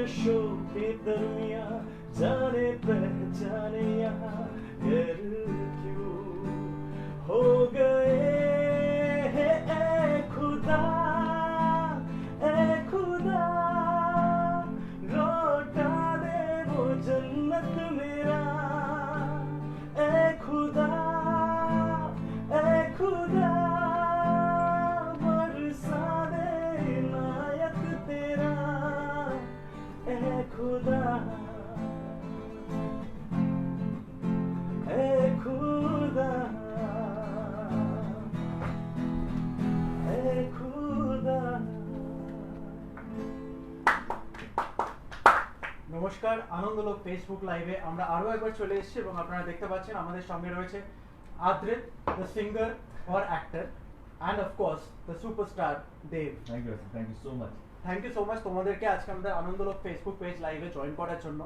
नशों के दरमिया जाने पहचाने यहाँ गैर क्यों हो गए हैं। ऐ खुदा लौटा दे वो जन्नत मेरा। ऐ खुदा बरसा दे इनायत तेरा। ऐ खुदा নমস্কার, আনন্দলোক ফেসবুক লাইভে আমরা আরো একবার চলে এসেছি এবং আপনারা দেখতে পাচ্ছেন আমাদের সঙ্গে রয়েছে Adrit, the singer or actor, and of course the superstar Dev. Thank you so much. Thank you so much তোমাদেরকে আজকে আমাদের আনন্দলোক ফেসবুক পেজ লাইভে জয়েন করার জন্য।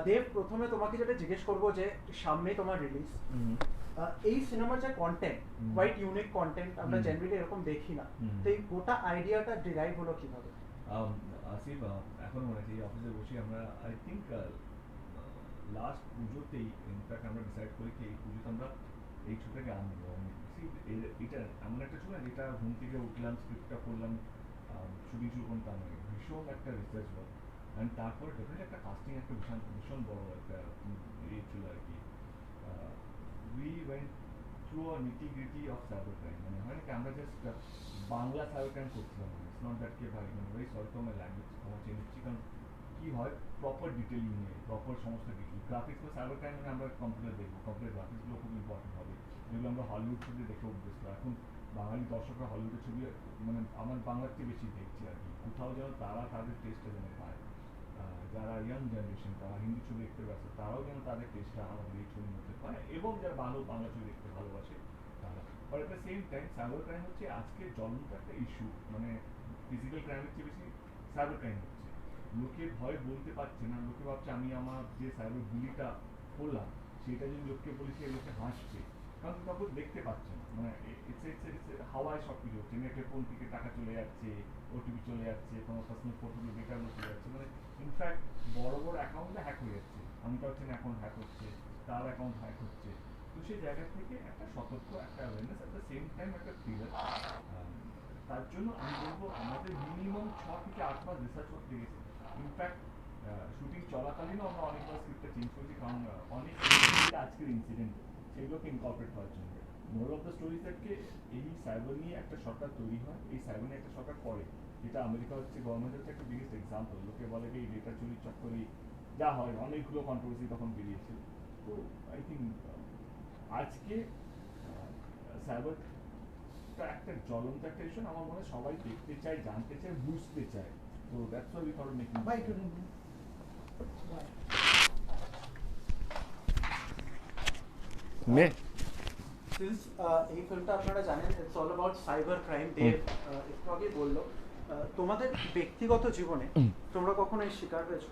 দেব, প্রথমে তোমাকে যেটা জিজ্ঞেস করবো যে সামনেই তোমার রিলিজ, এই সিনেমার যে কন্টেন্ট কোয়াইট ইউনিক কন্টেন্ট, আমরা জেনারেলি এরকম দেখি না, তো এই গোটা আইডিয়াটা ডিরাইভ হলো কিভাবে? আসিফ, এখন মনে আছে এই অফিসে বসে আমরা আই থিঙ্ক লাস্ট পুজোতেই ইনফ্যাক্ট আমরা ডিসাইড করি কি এই পুজোতে আমরা এই ছবিটাকে আনবো। এটা এমন একটা ছবি যেটা ঘুম থেকে উঠলাম, স্ক্রিপ্টটা করলাম, শুটিং শুরু করলাম, তার মানে ভীষণ একটা রিসার্চ ওয়ার্ক, অ্যান্ড তারপর ডেফিনেটলি একটা কাস্টিং একটা ভীষণ বড় একটা ছিল আর কি। We went through a NITI gritty of cyber crime, মানে হয় না আমরা জাস্ট বাংলা সাইবার ক্রাইম করছিলাম, ইটস নট দ্যাট কে ভাই মানে very sorry for my language, ক্ষমা চেয়ে নিচ্ছি, কারণ কী হয় প্রপার ডিটেলিং নিয়ে প্রপার সমস্ত কিছু গ্রাফিক্স বা সাইবার ক্রাইম মানে আমরা কম্পিউটার দেখবো, কম্পিউটার গ্রাফিক্সগুলো খুব ইম্পর্টেন্ট হবে, যেগুলো আমরা হলিউড ছবি দেখে অভ্যস্ত। এখন বাঙালি দর্শকরা হলিউডের ছবি মানে আমার বাংলার চেয়ে বেশি দেখছি আর কি, কোথাও যেন তারা তাদের টেস্টটা যেন পায়, যারা ইয়াং জেনারেশন তারা হিন্দি ছবি দেখতে ব্যস্ত তারাও যেন তাদের টেস্টটা আমাদের এই ছবির মধ্যে পায়, এবং যারা বাংলা ছবি দেখতে ভালোবাসে তারা। But at the same time cyber crime হচ্ছে আজকে জ্বলন্ত একটা ইস্যু, মানে ফিজিক্যাল ক্রাইমের চেয়ে বেশি সাইবার ক্রাইম হচ্ছে। লোকে ভয় বলতে পারছে না, লোকে ভাবছে আমি আমার যে সাইবার বুলিটা করলাম সেটা যদি লোককে বলি সে লোকে হাসছে, কারণ কাউকে দেখতে পাচ্ছে না, মানে হাওয়ায় সব কিছু হচ্ছে, নেটের ফোন থেকে টাকা চলে যাচ্ছে, ওটিপি চলে যাচ্ছে, কোনো পার্সোনাল ফটোগুলো ডেটাগুলো চলে যাচ্ছে, মানে ইনফ্যাক্ট বড় অ্যাকাউন্টে হ্যাক হয়ে যাচ্ছে, আমি কাছে অ্যাকাউন্ট হ্যাক হচ্ছে, তার অ্যাকাউন্ট হ্যাক হচ্ছে। তো সেই জায়গা থেকে একটা সতর্ক, একটা awareness, at the same time একটা থ্রিলার। তার জন্য আমি বলবো আমাদের মিনিমাম 6 থেকে 8 মাস রিসার্চ করতে গেছে। ইনফ্যাক্ট শুটিং চলাকালীনও আমরা অনেকবার স্ক্রিপ্টটা চেঞ্জ করেছি, কারণ অনেক আজকের ইনসিডেন্ট সেগুলোকে ইনকর্পোরেট করার জন্য। মোরাল অফ দ্য স্টোরি থেকে এই সাইবার নিয়ে একটা সরকার তৈরি হয়, এই সাইবার নিয়ে একটা সরকার করে, যেটা আমেরিকা হচ্ছে গভর্নমেন্ট হচ্ছে একটা বিগেস্ট এক্সাম্পল। লোকে বলে যে এই ডেটা চুরির চক্করেই যা হয়, অনেকগুলো কন্ট্রোভার্সি তখন বেরিয়েছে। তো আই থিঙ্ক আজকে সাইবারটা একটা জ্বলন্ত একটা ইস্যু, আমার মনে হয় সবাই দেখতে চায়, জানতে চায়, বুঝতে চায়। তো that's why we thought of making since এই ফিল্মটা আপনারা জানেন it's all about cyber crime, Dev একটু আগে বললো, তোমাদের ব্যক্তিগত জীবনে তোমরা কখনো এই শিকার হয়েছো?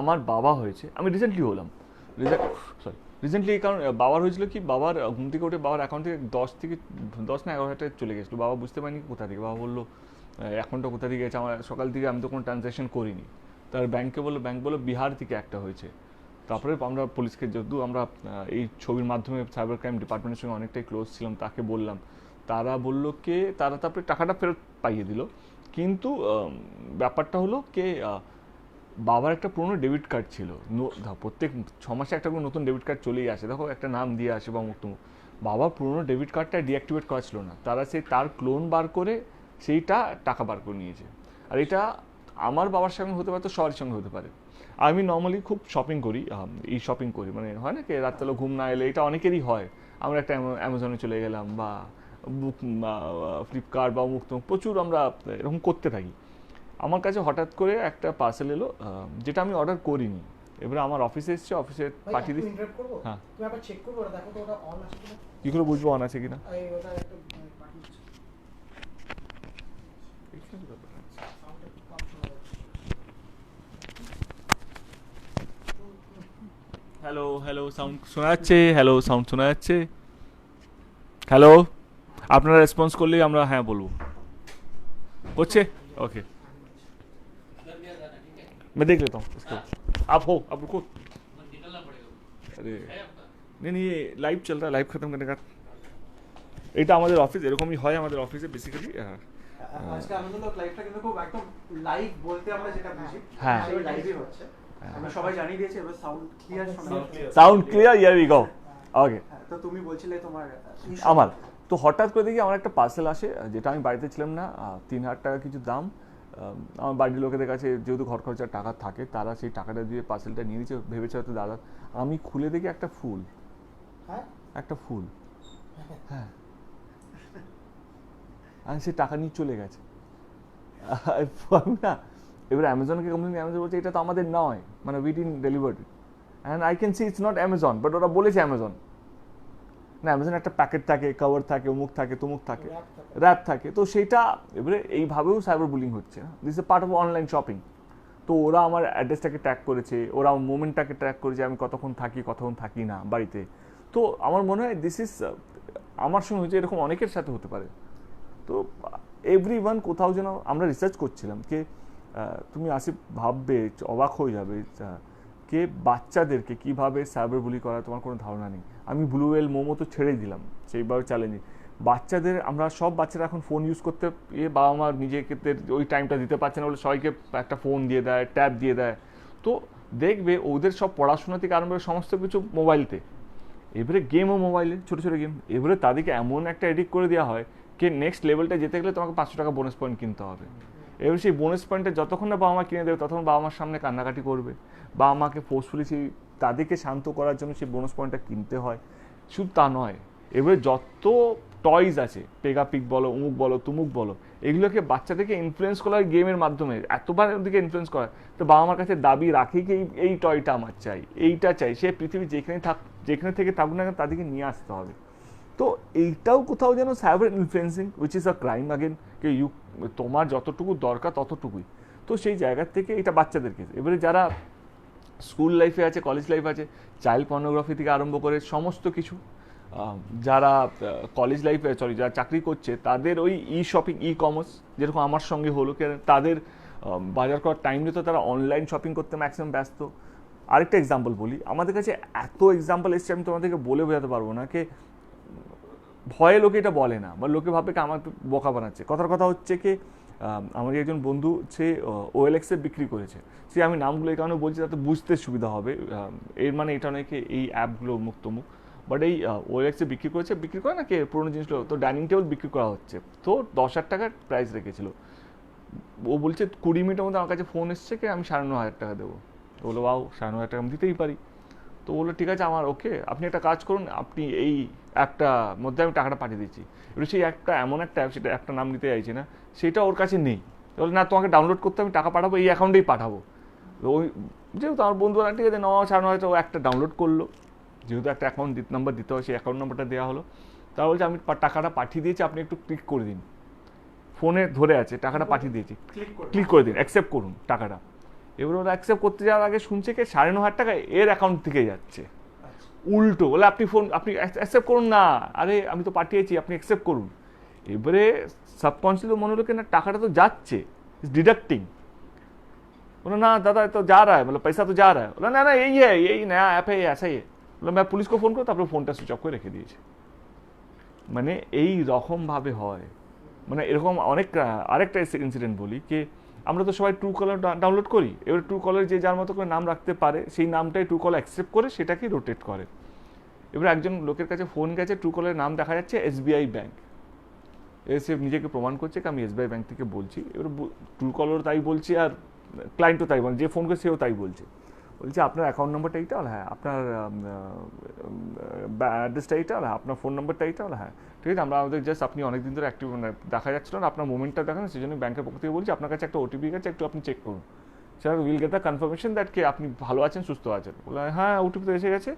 আমার বাবা হয়েছে, আমি রিসেন্টলি হলাম, রিসেন্টলি, কারণ বাবার হয়েছিল কি, বাবার ঘুম থেকে উঠে বাবার অ্যাকাউন্ট থেকে 10 না 11 টাকা চলে গেছিলো, বাবা বুঝতে পারিনি কোথা থেকে, বাবা বললো অ্যাকাউন্টটা কোথা থেকে গেছে, আমার সকাল থেকে আমি তো কোনো ট্রানজ্যাকশন করিনি। তার ব্যাংক বললো বিহার থেকে একটা হয়েছে। তারপরে আমরা পুলিশকে, যেহেতু আমরা এই ছবির মাধ্যমে সাইবার ক্রাইম ডিপার্টমেন্টের সঙ্গে অনেকটাই ক্লোজ ছিলাম, তাকে বললাম, তারা বললো কে তারা তারপরে টাকাটা ফেরত পাইয়ে দিল। কিন্তু ব্যাপারটা হলো কে বাবার একটা পুরোনো ডেবিট কার্ড ছিল, প্রত্যেক 6 মাসে একটা করে নতুন ডেবিট কার্ড চলেই আসে, দেখো একটা নাম দিয়ে আসে বা মুক্ত। বাবার পুরোনো ডেবিট কার্ডটা ডিঅ্যাক্টিভেট করা ছিল না, তারা তার ক্লোন বার করে সেইটা টাকা বার করে নিয়েছে। আর এটা আমার বাবার সঙ্গে হতে পারে, তো সবার সঙ্গে হতে পারে। আমি নর্মালি খুব শপিং করি, শপিং করি, মানে হয় না কি রাত্রেবেলা ঘুম না এলে, এটা অনেকেরই হয়। আমরা একটা অ্যামাজনে চলে গেলাম বা ফ্লিপকার্ট বা মুক্ত, প্রচুর আমরা এরকম করতে থাকি। আমার কাছে হঠাৎ করে একটা পার্সেল এলো, যেটা আমি অর্ডার করিনি। এবারে আমার অফিসে এসছে, অফিসে পাঠিয়ে দিচ্ছি। হ্যাঁ, কী করে বুঝবো অন আছে কিনা? হ্যালো সাউন্ড শোনা যাচ্ছে? সাউন্ড শোনা যাচ্ছে? হ্যালো, আপনারা রেসপন্স করলেই আমরা হ্যাঁ বলবো। করছে? ওকে। मैं देख लेता हूँ इसको। आप हो, आप रुको। निकलना पड़ेगा। अरे है आपका? नहीं ये लाइव चल रहा है, लाइव खत्म करने का। এটা আমাদের অফিস, এরকমই হয় আমাদের অফিসে বেসিক্যালি। আজকে আনন্দলোক লাইভটা কিন্তু খুব একদম লাইভ বলতে আমরা যেটা বুঝি হ্যাঁ। সেই লাইভই হচ্ছে। আমরা সবাই জানিয়ে দিয়েছি, এবার সাউন্ড ক্লিয়ার শোনা যাচ্ছে। Sound clear, here we go. Okay, হ্যাঁ, তো তুমি বলছিলে তোমার আমার তো হঠাৎ করে দেখি আমার একটা পার্সেল আসে, যেটা আমি বাড়িতে ছিলাম না, 3,000 টাকা কিছু দাম। আমার বাড়ির লোকেদের কাছে যেহেতু ঘর খরচার টাকা থাকে, তারা সেই টাকাটা দিয়ে পার্সেলটা নিয়ে নিচ্ছে, ভেবেছে হয়তো দাদা। আমি খুলে দেখি একটা ফুল, হ্যাঁ একটা ফুল, হ্যাঁ, আর সে টাকা নিয়ে চলে গেছে। আমি না এবার অ্যামাজনকে কমপ্লেন, অ্যামাজন বলছে এটা তো আমাদের নয়, মানে we didn't delivered it, and I can see it's not Amazon, but ওরা বলেছে অ্যামাজন। না, অ্যামাজন একটা প্যাকেট থাকে, কভার থাকে, অমুক থাকে, তমুক থাকে, র্যাপ থাকে, তো সেইটা এবারে এইভাবেও সাইবার বুলিং হচ্ছে। This A part of online shopping. তো ওরা আমার অ্যাড্রেসটাকে ট্র্যাক করেছে, ওরা আমার মোমেন্টটাকে ট্র্যাক করেছে, আমি কতক্ষণ থাকি না বাড়িতে। তো আমার মনে হয় দিস ইজ, আমার সঙ্গে হয়েছে, এরকম অনেকের সাথে হতে পারে। তো এভরিওয়ান কোথাও যেন, আমরা রিসার্চ করছিলাম কে, তুমি আসিফ ভাববে, অবাক হয়ে যাবে, কে বাচ্চাদেরকে কীভাবে সাইবার বুলি করা তোমার কোনো ধারণা নেই। আমি ব্লু ওয়েল মোমো তো ছেড়েই দিলাম, সেইভাবে চ্যালেঞ্জিং। বাচ্চাদের, আমরা সব বাচ্চারা এখন ফোন ইউজ করতে, বাবা মা নিজেকে ওই টাইমটা দিতে পারছে না বলে সবাইকে একটা ফোন দিয়ে দেয়, ট্যাব দিয়ে দেয়। তো দেখবে ওদের সব পড়াশোনা থেকে আরম্ভ করে সমস্ত কিছু মোবাইলতে, এবারে গেমও মোবাইলে, ছোটো ছোটো গেম। এবারে তাদেরকে এমন একটা এডিক্ট করে দেওয়া হয় কে নেক্সট লেভেলটা যেতে গেলে তোমাকে 500 টাকা বোনাস পয়েন্ট কিনতে হবে। এবার সেই বোনাস পয়েন্টটা যতক্ষণ না বাবা মা কিনে দেবে, ততক্ষণ বাবা মার সামনে কান্নাকাটি করবে, বাবা মাকে ফোর্সফুলি সেই তাদেরকে শান্ত করার জন্য সেই বোনাস পয়েন্টটা কিনতে হয়। শুধু তা নয়, এবারে যত টয়স আছে, পেগাপিক বলো, অমুক বলো, তুমুক বলো, এগুলোকে বাচ্চাদেরকে ইনফ্লুয়েন্স করা হয় গেমের মাধ্যমে, এতবার ওদিকে ইনফ্লুয়েন্স করা। তো বাবা মার কাছে দাবি রাখি কি এই টয়টা আমার চাই, এইটা চাই, সে পৃথিবী যেখানে থেকে থাকুক না কেন তাদেরকে নিয়ে আসতে হবে। তো এইটাও কোথাও যেন cyber influencing, which is a crime again, কে তোমার যতটুকু দরকার ততটুকুই। তো সেই জায়গা থেকে এটা বাচ্চাদেরকে, এবারে যারা স্কুল লাইফে আছে, কলেজ লাইফ আছে, চাইল্ড পর্নোগ্রাফি থেকে আরম্ভ করে সমস্ত কিছু, যারা কলেজ লাইফে যারা চাকরি করছে, তাদের ওই শপিং, কমার্স, যেরকম আমার সঙ্গে হলো, তাদের বাজার করার টাইম নিয়ে তো তারা অনলাইন শপিং করতে ম্যাক্সিমাম ব্যস্ত। আরেকটা এক্সাম্পল বলি, আমাদের কাছে এত এক্সাম্পল এসছে, আমি তোমাদেরকে বলে বোঝাতে পারবো না, কে ভয়ে লোকে এটা বলে না, বা লোকে ভাবে কি আমার বোকা বানাচ্ছে। কথার কথা হচ্ছে কি, আমার একজন বন্ধু, সে OLX বিক্রি করেছে। সে, আমি নামগুলো এই কারণে বলছি যাতে বুঝতে সুবিধা হবে, এর মানে এটা নয় কি এই অ্যাপগুলো মুক্তমুখ, বাট এই OLX বিক্রি করে না কে পুরোনো জিনিসগুলো, তো ডাইনিং টেবিল বিক্রি করা হচ্ছে, তো 10,000 টাকার প্রাইস রেখেছিল। ও বলছে 20 মিনিটের মধ্যে আমার কাছে ফোন এসছে কি আমি 9,500 টাকা দেবো। তো বললো বাউ, 9,500 টাকা আমি দিতেই পারি। তো বললো ঠিক আছে, আমার ওকে, আপনি একটা কাজ করুন, আপনি এই অ্যাপটার মধ্যে আমি টাকাটা পাঠিয়ে দিচ্ছি। এবার সেই একটা এমন একটা অ্যাপ, সেটা একটা নাম নিতে চাইছি না, সেটা ওর কাছে নেই। বলে না, তোমাকে ডাউনলোড করতে, আমি টাকা পাঠাবো, এই অ্যাকাউন্টেই পাঠাবো। ওই যেহেতু আমার বন্ধুরা ঠিক আছে, 9,500 হয়তো ও একটা ডাউনলোড করলো, যেহেতু একটা অ্যাকাউন্ট নাম্বার দিতে হয়, সেই অ্যাকাউন্ট নাম্বারটা দেওয়া হলো। তারা বলছে আমি টাকাটা পাঠিয়ে দিয়েছি, আপনি একটু ক্লিক করে দিন, ফোনে ধরে আছে, টাকাটা পাঠিয়ে দিয়েছি, ক্লিক করে দিন, অ্যাকসেপ্ট করুন টাকাটা। এবার ওরা অ্যাকসেপ্ট করতে যাওয়ার আগে শুনছে কি 9,500 টাকা এর অ্যাকাউন্ট থেকে যাচ্ছে। উল্টো বলে আপনি অ্যাকসেপ্ট করুন না, আরে আমি তো পাঠিয়েছি, আপনি অ্যাকসেপ্ট করুন। এবারে সাবকনসিয়াসলি মনে হলো কি না, টাকাটা তো যাচ্ছে, ইটস ডিডাক্টিং। बोला ना दादा तो जा रहा है, मतलब पैसा तो जा रहा है। बोला ना ना यही है, यही नया ऐप है, ऐसा ही है। बोला मैं पुलिस को ফোন করো, তারপরে ফোনটা সুইচ অফ করে রেখে দিয়েছে। মানে এই রকম ভাবে হয়, মানে এরকম অনেক। আরেকটা ইনসিডেন্ট বলি, কি আমরা তো সবাই ট্রু কলার ডাউনলোড করি, এবার ট্রু কলার যে যার মতো করে নাম রাখতে পারে, সেই নামটাই ট্রু কলার অ্যাকসেপ্ট করে সেটাকে রোটেট করে। এবার একজন লোকের কাছে ফোন গেছে, ট্রু কলারের নাম দেখা যাচ্ছে SBI ব্যাংক, এসে নিজেকে প্রমাণ করছে কি আমি SBI ব্যাংক থেকে বলছি। এবার ট্রু কলার তাই বলছি, আর ক্লায়েন্টও তাই বলছে, যে ফোন করে সেও তাই বলছে আপনার অ্যাকাউন্ট নাম্বারটা এইটা, হ্যাঁ আপনার অ্যাড্রেসটা এইটা, হ্যাঁ আপনার ফোন নাম্বারটা এইটা, হ্যাঁ ঠিক আছে, আমাদের জাস্ট আপনি অনেকদিন ধরে অ্যাক্টিভ দেখা যাচ্ছিল না, আপনার মুভমেন্টটা দেখান, সেই জন্য ব্যাংকের পক্ষ থেকে বলছি আপনার কাছে একটা OTP গেছে, একটু আপনি চেক করুন, sir will get the confirmation that কি আপনি ভালো আছেন, সুস্থ আছেন। বলে হ্যাঁ OTP তো এসে গেছে,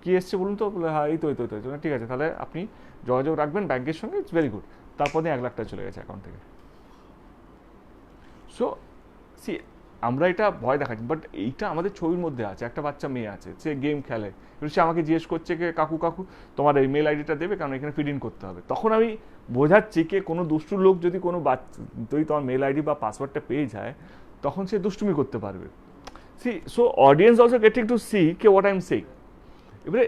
কী এসছে বলুন তো। বলে হ্যাঁ এই তো ঠিক আছে, তাহলে আপনি যোগাযোগ রাখবেন ব্যাংকের সঙ্গে, ইটস ভেরি গুড। তারপর দিয়ে 1 লাখ টাকা চলে গেছে অ্যাকাউন্ট থেকে। সো সি, আমরা এটা ভয় দেখাচ্ছি, বাট এইটা আমাদের ছবির মধ্যে আছে। একটা বাচ্চা মেয়ে আছে, সে গেম খেলে, সে আমাকে জিজ্ঞেস করছে কি কাকু তোমার এই মেল আইডিটা দেবে, কারণ এখানে ফিড ইন করতে হবে। তখন আমি বোঝাচ্ছি কি কোনো দুষ্টু লোক যদি কোনো বাচ্চা তোমার মেল আইডি বা পাসওয়ার্ডটা পেয়ে যায়, তখন সে দুষ্টুমি করতে পারবে। See, so audience also getting to see what I'm saying. এবারে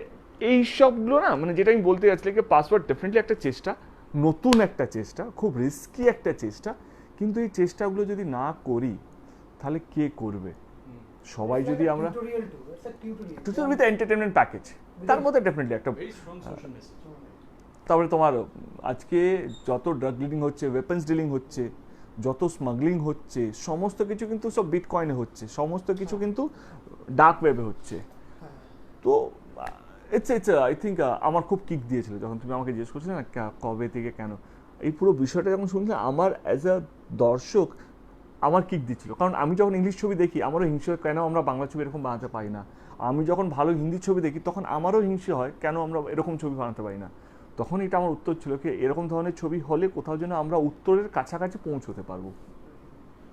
এই সবগুলো না মানে যেটা আমি বলতে যাচ্ছিলাম যে পাসওয়ার্ড ডেফিনেটলি একটা চেষ্টা, নতুন একটা চেষ্টা, খুব রিস্কি একটা চেষ্টা, কিন্তু এই চেষ্টাগুলো যদি না করি তাহলে কে করবে? সবাই যদি আমরা টিউটোরিয়াল উইথ এন্টারটেনমেন্ট প্যাকেজ, তার মধ্যে ডেফিনেটলি একটা। তারপরে তোমার আজকে যত ড্রাগ ডিলিং হচ্ছে, ওয়েপন্স ডিলিং হচ্ছে, যত স্মাগলিং হচ্ছে, সমস্ত কিছু কিন্তু সব বিটকয়েনে হচ্ছে, সমস্ত কিছু কিন্তু ডার্ক ওয়েবে হচ্ছে। তো ইটস আই থিঙ্ক আমার খুব কিক দিয়েছিল যখন তুমি আমাকে জিজ্ঞেস করছিলে না কবে থেকে কেন, এই পুরো বিষয়টা যখন শুনছিলাম আমার অ্যাজ আ দর্শক আমার কিক দিচ্ছিল। কারণ আমি যখন ইংলিশ ছবি দেখি আমারও হিংসে হয় কেন আমরা বাংলা ছবি এরকম বানাতে পারি না। আমি যখন ভালো হিন্দি ছবি দেখি তখন আমারও হিংসে হয় কেন আমরা এরকম ছবি বানাতে পারি না। তখন এটা আমার উত্তর ছিল কি এরকম ধরনের ছবি হলে কোথাও যেন আমরা উত্তরের কাছাকাছি পৌঁছতে পারবো।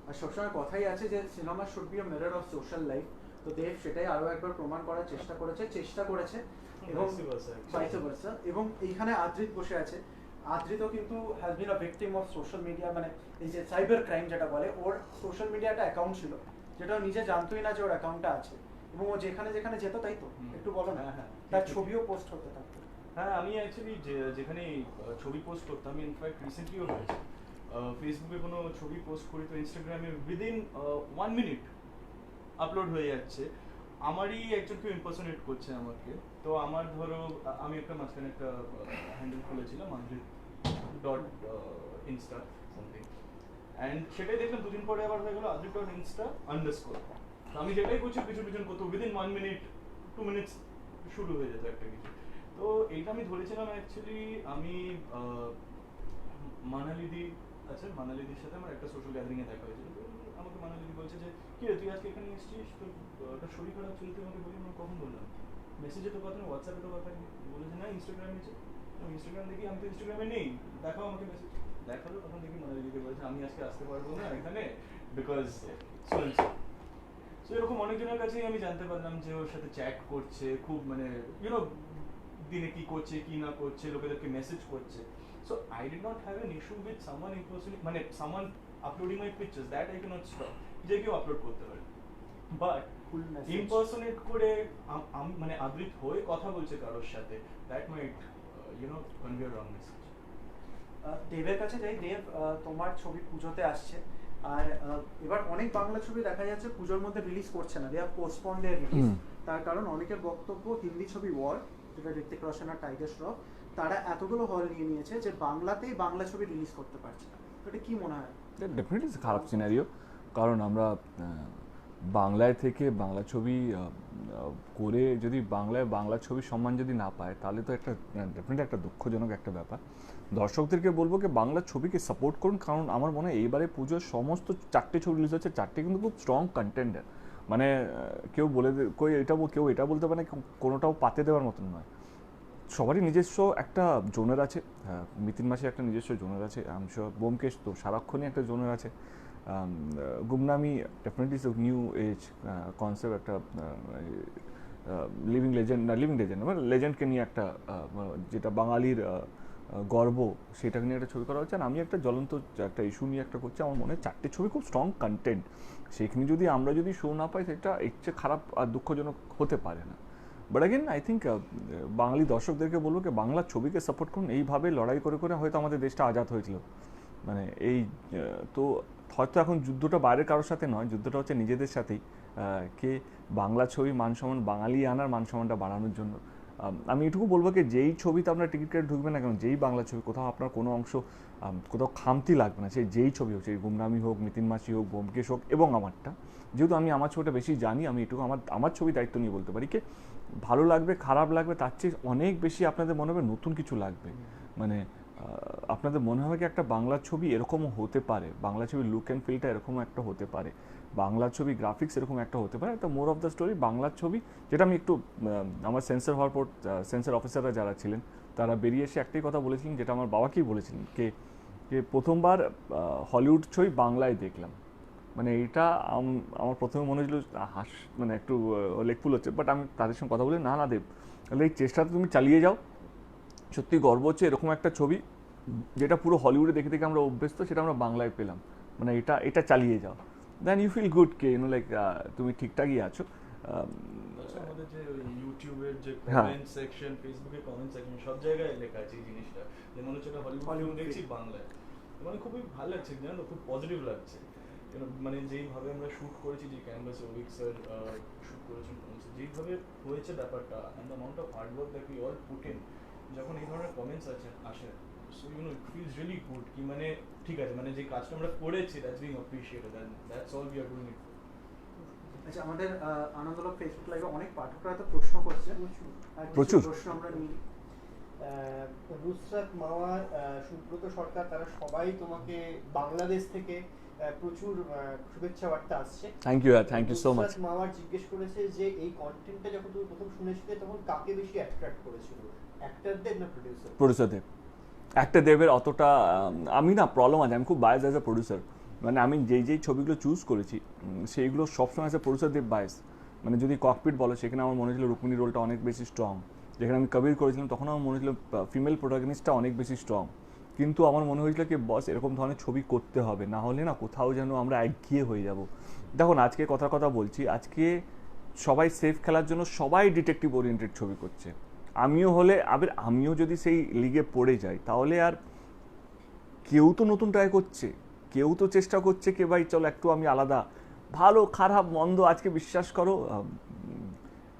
আর সবসময় কথাই আছে যে cinema should be a mirror of social life. তো দেব সেটাই আরো একবার প্রমাণ করার চেষ্টা করেছে এবং ভাইস ভার্সা। এবং এইখানে আদ্রিত বসে আছে, আদ্রিতও কিন্তু has been a victim of social media, মানে এই যে সাইবার ক্রাইম যেটা বলে, ওর সোশ্যাল মিডিয়া একটা অ্যাকাউন্ট ছিল যেটা ও নিজে জানতোই না যে ওর অ্যাকাউন্টটা আছে, এবং ও যেখানে যেত তাই তো একটু বলো না। হ্যাঁ, তার ছবিও পোস্ট হতে থাকতো। হ্যাঁ, আমি অ্যাকচুয়ালি যেখানে ছবি পোস্ট করতাম, ইনফ্যাক্ট রিসেন্টলিও হয়েছে ফেসবুকে কোনো ছবি পোস্ট করি তো ইনস্টাগ্রামে উইদিন 1 মিনিট আপলোড হয়ে যাচ্ছে, আমারই একজন কেউ ইম্পারসোনেট করছে আমাকে। তো আমার ধরো আমি একটা মাঝখানে একটা হ্যান্ডেল খুলেছিলাম adrit.insta সামথিং, অ্যান্ড সেটাই দেখলাম 2 দিন পরে আবার হয়ে গেল adrit.insta_। তো আমি যেটাই করছি পিছন করতো উইদিন 1 মিনিট 2 মিনিটস শুরু হয়ে যেত একটা কিছু। তো এইটা আমি ধরেছিলাম অ্যাকচুয়ালি আমি মানালিদি আচ্ছা মানালিদির সাথে আমার একটা সোশ্যাল গ্যাদারিংয়ে দেখা হয়েছিল। তো আমাকে মানালিদি বলছে যে কি রে তুই আজকে এখানে এসেছিস, তোর একটা শরীর খারাপ ছিল, তুই আমাকে বলি আমি কখন বললাম, মেসেজে তো কথা নেই, হোয়াটসঅ্যাপে তো কথা নেই, বলেছে না ইনস্টাগ্রামে আছে। আমি ইনস্টাগ্রাম দেখি, আমি তো ইনস্টাগ্রামে নেই, দেখাও আমাকে মেসেজ, দেখালো, তখন দেখি মানালিদিকে বলছে আমি আজকে আসতে পারবো না এখানে বিকজ সো এরকম অনেকজনের কাছেই আমি জানতে পারলাম যে ওর সাথে চ্যাট করছে, খুব মানে ইউনো দিনে কি করছে কি না করছে, লোকেদেরকে মেসেজ করছে। So I did not have an issue with someone impersonating, মানে someone uploading my pictures, that I cannot stop, যে কেউ আপলোড করতে পারে, বাট ইম্পারসোনেট করে আমি মানে আদ্রিত হয়ে কথা বলছে কারোর সাথে, that might convey wrong message. দেবের কাছে যাই। দেব, তোমার ছবি পুজোতে আসছে, আর এবার অনেক বাংলা ছবি দেখা যাচ্ছে পুজোর মধ্যে রিলিজ করছে না, দে আর পোস্টপন্ড দেয়ার রিলিজ। তার কারণ অনেকের বক্তব্য হিন্দি ছবি ওয়ার, যেটা ঋত্বিক রোশন আর টাইগার শ্রফ, তারা এতগুলো হল নিয়ে নিয়েছে যে বাংলাতেই বাংলা ছবি রিলিজ করতে পারছে না। এটা কি মনে হয়? ডেফিনেটলি খারাপ সিনারিও, কারণ আমরা বাংলায় থেকে বাংলা ছবি করে যদি বাংলা ছবির সম্মান যদি না পায় তাহলে তো একটা ডেফিনেটলি একটা দুঃখজনক একটা ব্যাপার। দর্শকদেরকে বলবো কি বাংলা ছবিকে সাপোর্ট করুন, কারণ আমার মনে হয় এইবারে পুজোর সমস্ত 4টে ছবি রিলিজ হচ্ছে, 4টে কিন্তু খুব স্ট্রং কন্টেন্টের, মানে কেউ কেউ এটা বলতে পারে কোনোটাও পাতে দেওয়ার মতন নয়। সবারই নিজস্ব একটা জোনার আছে, মিতিন মাসে একটা নিজস্ব জোনার আছে, ব্যোমকেশ তো সারাক্ষণই একটা জোনার আছে, Gumnaami definitely new age concept, একটা লিভিং লেজেন্ড মানে লেজেন্ডকে নিয়ে একটা যেটা বাঙালির গর্ব সেটাকে নিয়ে একটা ছবি করা হচ্ছে। আর আমি একটা জ্বলন্ত একটা ইস্যু নিয়ে একটা করছি, আমার মনে হয় 4টে ছবি খুব স্ট্রং কন্টেন্ট, সেখানে যদি আমরা শো না পাই সেটা এর চেয়ে খারাপ আর দুঃখজনক হতে পারে না। বাট অ্যাগেন আই থিঙ্ক বাঙালি দর্শকদেরকে বলবো কি বাংলা ছবিকে সাপোর্ট করুন, এইভাবে লড়াই করে হয়তো আমাদের দেশটা আজাদ হয়েছিল, মানে এই তো হয়তো এখন যুদ্ধটা বাইরের কারোর সাথে নয়, যুদ্ধটা হচ্ছে নিজেদের সাথেই, কে বাংলা ছবি মানসম্মান বাঙালি আনার মানসম্মানটা বাড়ানোর জন্য। আমি এটুকু বলবো কি যেই ছবিতে আপনার টিকিট কেটে ঢুকবে না কেন, যেই বাংলা ছবি, কোথাও আপনার কোনো অংশ কোথাও খামতি লাগবে না, সেই যেই ছবি হোক, সেই গুমনামি হোক, মিতিন মাসি হোক, ব্যোমকেশ হোক এবং আমারটা, যেহেতু আমি আমার ছবিটা বেশি জানি, আমি এটুকু আমার ছবি দায়িত্ব নিয়ে বলতে পারি কি ভালো লাগবে খারাপ লাগবে তার চেয়ে অনেক বেশি আপনাদের মনে হবে নতুন কিছু লাগবে, মানে আপনাদের মনে হবে কি একটা বাংলা ছবি এরকমও হতে পারে, বাংলা ছবির লুক অ্যান্ড ফিলটা এরকমও একটা হতে পারে, বাংলা ছবি গ্রাফিক্স এরকম একটা হতে পারে। তো মোর অফ দ্য স্টোরি বাংলার ছবি, যেটা আমি একটু আমার সেন্সর হওয়ার পর সেন্সর অফিসাররা যারা ছিলেন তারা বেরিয়ে এসে একটাই কথা বলেছিলেন, যেটা আমার বাবাকেই বলেছিলেন, কে প্রথমবার হলিউড ছবি বাংলায় দেখলাম, মানে এইটা আমার প্রথমে মনে হয়েছিল মানে একটু লেকফুল হচ্ছে, বাট আমি তাদের সঙ্গে কথা বলি না দেব, তাহলে এই চেষ্টাটা তুমি চালিয়ে যাও, সত্যি গর্ব হচ্ছে এরকম একটা ছবি যেটা পুরো হলিউডে দেখে আমরা অভ্যস্ত, সেটা আমরা বাংলায় পেলাম, মানে এটা চালিয়ে যাও। দেন ইউ ফিল গুড কে লাইক তুমি ঠিকঠাকই আছো। আচ্ছা, আমাদের যে ওই ইউটিউবের যে হ্যাঁ। কমেন্ট সেকশন, ফেসবুকে কমেন্ট সেকশন, সব জায়গায় লেখা আছে এই জিনিসটা, যে মনে হচ্ছে একটা হলিউড ফিল্ম দেখছি বাংলায়। মানে খুবই ভালো লাগছে, জানো তো, খুব পজিটিভ লাগছে। মানে যেইভাবে আমরা শ্যুট করেছি, যে ক্যানভাসে অভিক স্যার শ্যুট করেছেন, যেইভাবে হয়েছে ব্যাপারটা, and the amount of hard work that we all put in, যখন এই ধরনের কমেন্টস আসে, so it feels really good, কি মানে ঠিক আছে, মানে যে কাজটা আমরা করেছি that's being appreciated, and that's all we are doing it. আচ্ছা, আমাদের আনন্দলোক ফেসবুক লাইভে অনেক পাঠকরা তো প্রশ্ন করছে, প্রচুর প্রশ্ন আমরা নিই। নুসরাত মাওয়ার, সুব্রত সরকার, তারা সবাই তোমাকে বাংলাদেশ থেকে প্রচুর শুভেচ্ছা বার্তা আসছে। Thank you so much. Nusrat Mawar জিজ্ঞেস করেছে যে এই কন্টেন্টটা যখন তুমি প্রথম শুনেছিলে তখন কাকে বেশি অ্যাট্রাক্ট করেছিল, অ্যাক্টরদের না প্রডিউসারদের? অ্যাক্টরদের অতটা আমি না প্রবলেম আছে, আমি খুব বায়াস অ্যাজ এ প্রডিউসার। মানে আমি যেই ছবিগুলো চুজ করেছি সেইগুলো সবসময় অ্যাজ এ প্রডিউসারদের বায়াস। মানে যদি ককপিট বলো, সেখানে আমার মনে হয়েছিল রুক্মিণী রোলটা অনেক বেশি স্ট্রং। যেখানে আমি কবির করেছিলাম তখন আমার মনে হয়েছিল ফিমেল প্রোটাগনিস্টটা অনেক বেশি স্ট্রং। কিন্তু আমার মনে হয়েছিল কি বস এরকম ধরনের ছবি করতে হবে, না হলে না কোথাও যেন আমরা একঘিয়ে হয়ে যাব। দেখুন আজকে কথা বলছি, আজকে সবাই সেফ খেলার জন্য সবাই ডিটেকটিভ ওরিয়েন্টেড ছবি করছে। আমিও যদি সেই লিগে পড়ে যাই, তাহলে আর কেউ তো নতুন ট্রাই করছে, কেউ তো চেষ্টা করছে কে ভাই চলো একটু আমি আলাদা, ভালো খারাপ মন্দ আজকে বিশ্বাস করো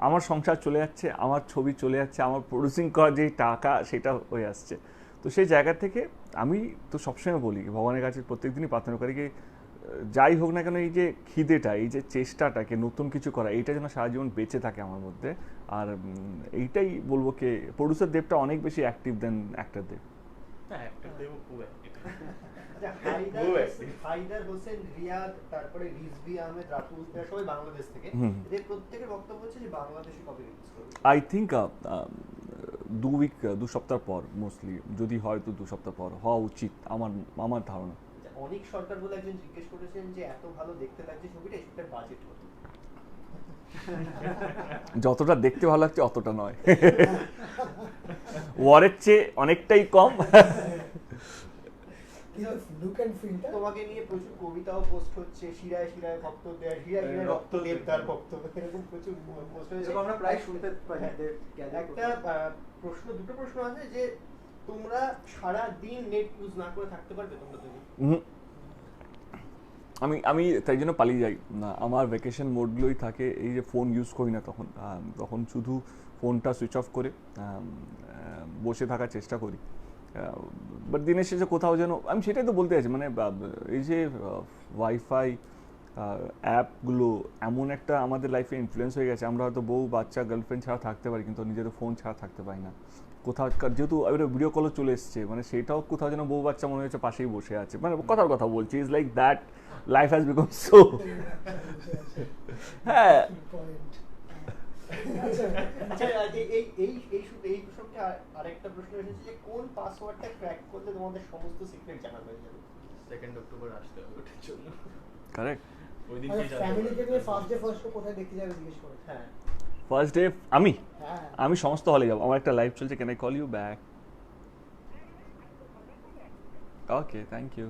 আমার সংসার চলে যাচ্ছে, আমার ছবি চলে যাচ্ছে, আমার প্রডিউসিং করার যেই টাকা সেটা হয়ে আসছে। তো সেই জায়গা থেকে আমি তো সবসময় বলি ভগবানের কাছে প্রত্যেকদিনই প্রার্থনা করি কি যাই হোক না কেন এই যে খিদেটা, এই যে চেষ্টাটাকে নতুন কিছু করা, এইটা যেন সারা জীবন বেঁচে থাকে আমার মধ্যে। আর এইটাই বলবো কি প্রডিউসার দেবটা অনেক বেশি অ্যাক্টিভ দেন অ্যাক্টর দেব। হ্যাঁ, একটা দেব খুব অ্যাক্টিভ। হায়দার হোসেন, রিয়াদ, তারপরে রিজভি আহমেদ, রাতুল, এরা সবাই বাংলাদেশ থেকে। এদের প্রত্যেকের বক্তব্য হচ্ছে যে বাংলাদেশে কবে রিলিজ করবে। আই থিঙ্ক 2 সপ্তাহ পর, মোস্টলি যদি হয় তো 2 সপ্তাহ পর হওয়া উচিত আমার ধারণা। অনেক সরকার বলে একজন জিজ্ঞেস করেছেন যে এত ভালো দেখতে লাগছে ছবিটা, এটার বাজেট কত? যতটা দেখতে ভালো লাগছে অতটা নয়, ওয়ারের চেয়ে অনেকটাই কম। তোমাকে নিয়ে প্রচুর কবিতাও পোস্ট হচ্ছে, শিরায় শিরায় ভক্ত দেয়, শিরায় শিরায় রক্ত দেব তার ভক্ত, এরকম প্রচুর পোস্ট হয়েছে, আমরা প্রায় শুনতে পাই। একটা দুটো প্রশ্ন আছে যে তোমরা সারা দিন নেট ইউজ না করে থাকতে পারবে তোমরা দুজন? আমি তাই জন্য পালিয়ে যাই না, আমার ভ্যাকেশন মোডগুলোই থাকে এই যে ফোন ইউজ করি না তখন শুধু ফোনটা সুইচ অফ করে বসে থাকার চেষ্টা করি। বাট দিনের শেষে কোথাও যেন আমি সেটাই তো বলতে চাইছি, মানে এই যে ওয়াইফাই অ্যাপগুলো এমন একটা আমাদের লাইফে ইনফ্লুয়েন্স হয়ে গেছে, আমরা হয়তো বউ বাচ্চা গার্লফ্রেন্ড ছাড়া থাকতে পারি কিন্তু নিজেদের ফোন ছাড়া থাকতে পারি না। কোথাও যেহেতু ভিডিও কলও চলে এসছে, মানে সেটাও কোথাও যেন বউ বাচ্চা মনে হচ্ছে পাশেই বসে আছে, মানে কথার কথা বলছি, is like that life has become so. হ্যাঁ, এই প্রসঙ্গে আরেকটা প্রশ্ন এসেছে যে কোন পাসওয়ার্ডটা ক্র্যাক করলে তোমাদের সমস্ত সিক্রেট জানা হয়ে যাবে? 2 অক্টোবর আসতে হবে ওটার জন্য। কারেক্ট। ওই দিন কি জানতে ফ্যামিলিকে নিয়ে ফার্স্ট ডে কোথায় দেখতে যাবে জিজ্ঞেস করে। হ্যাঁ, ফার্স্ট ডে আমি সমস্ত হলে যাবো, আমার একটা লাইভ চলছে, can I call you back? Okay, thank you.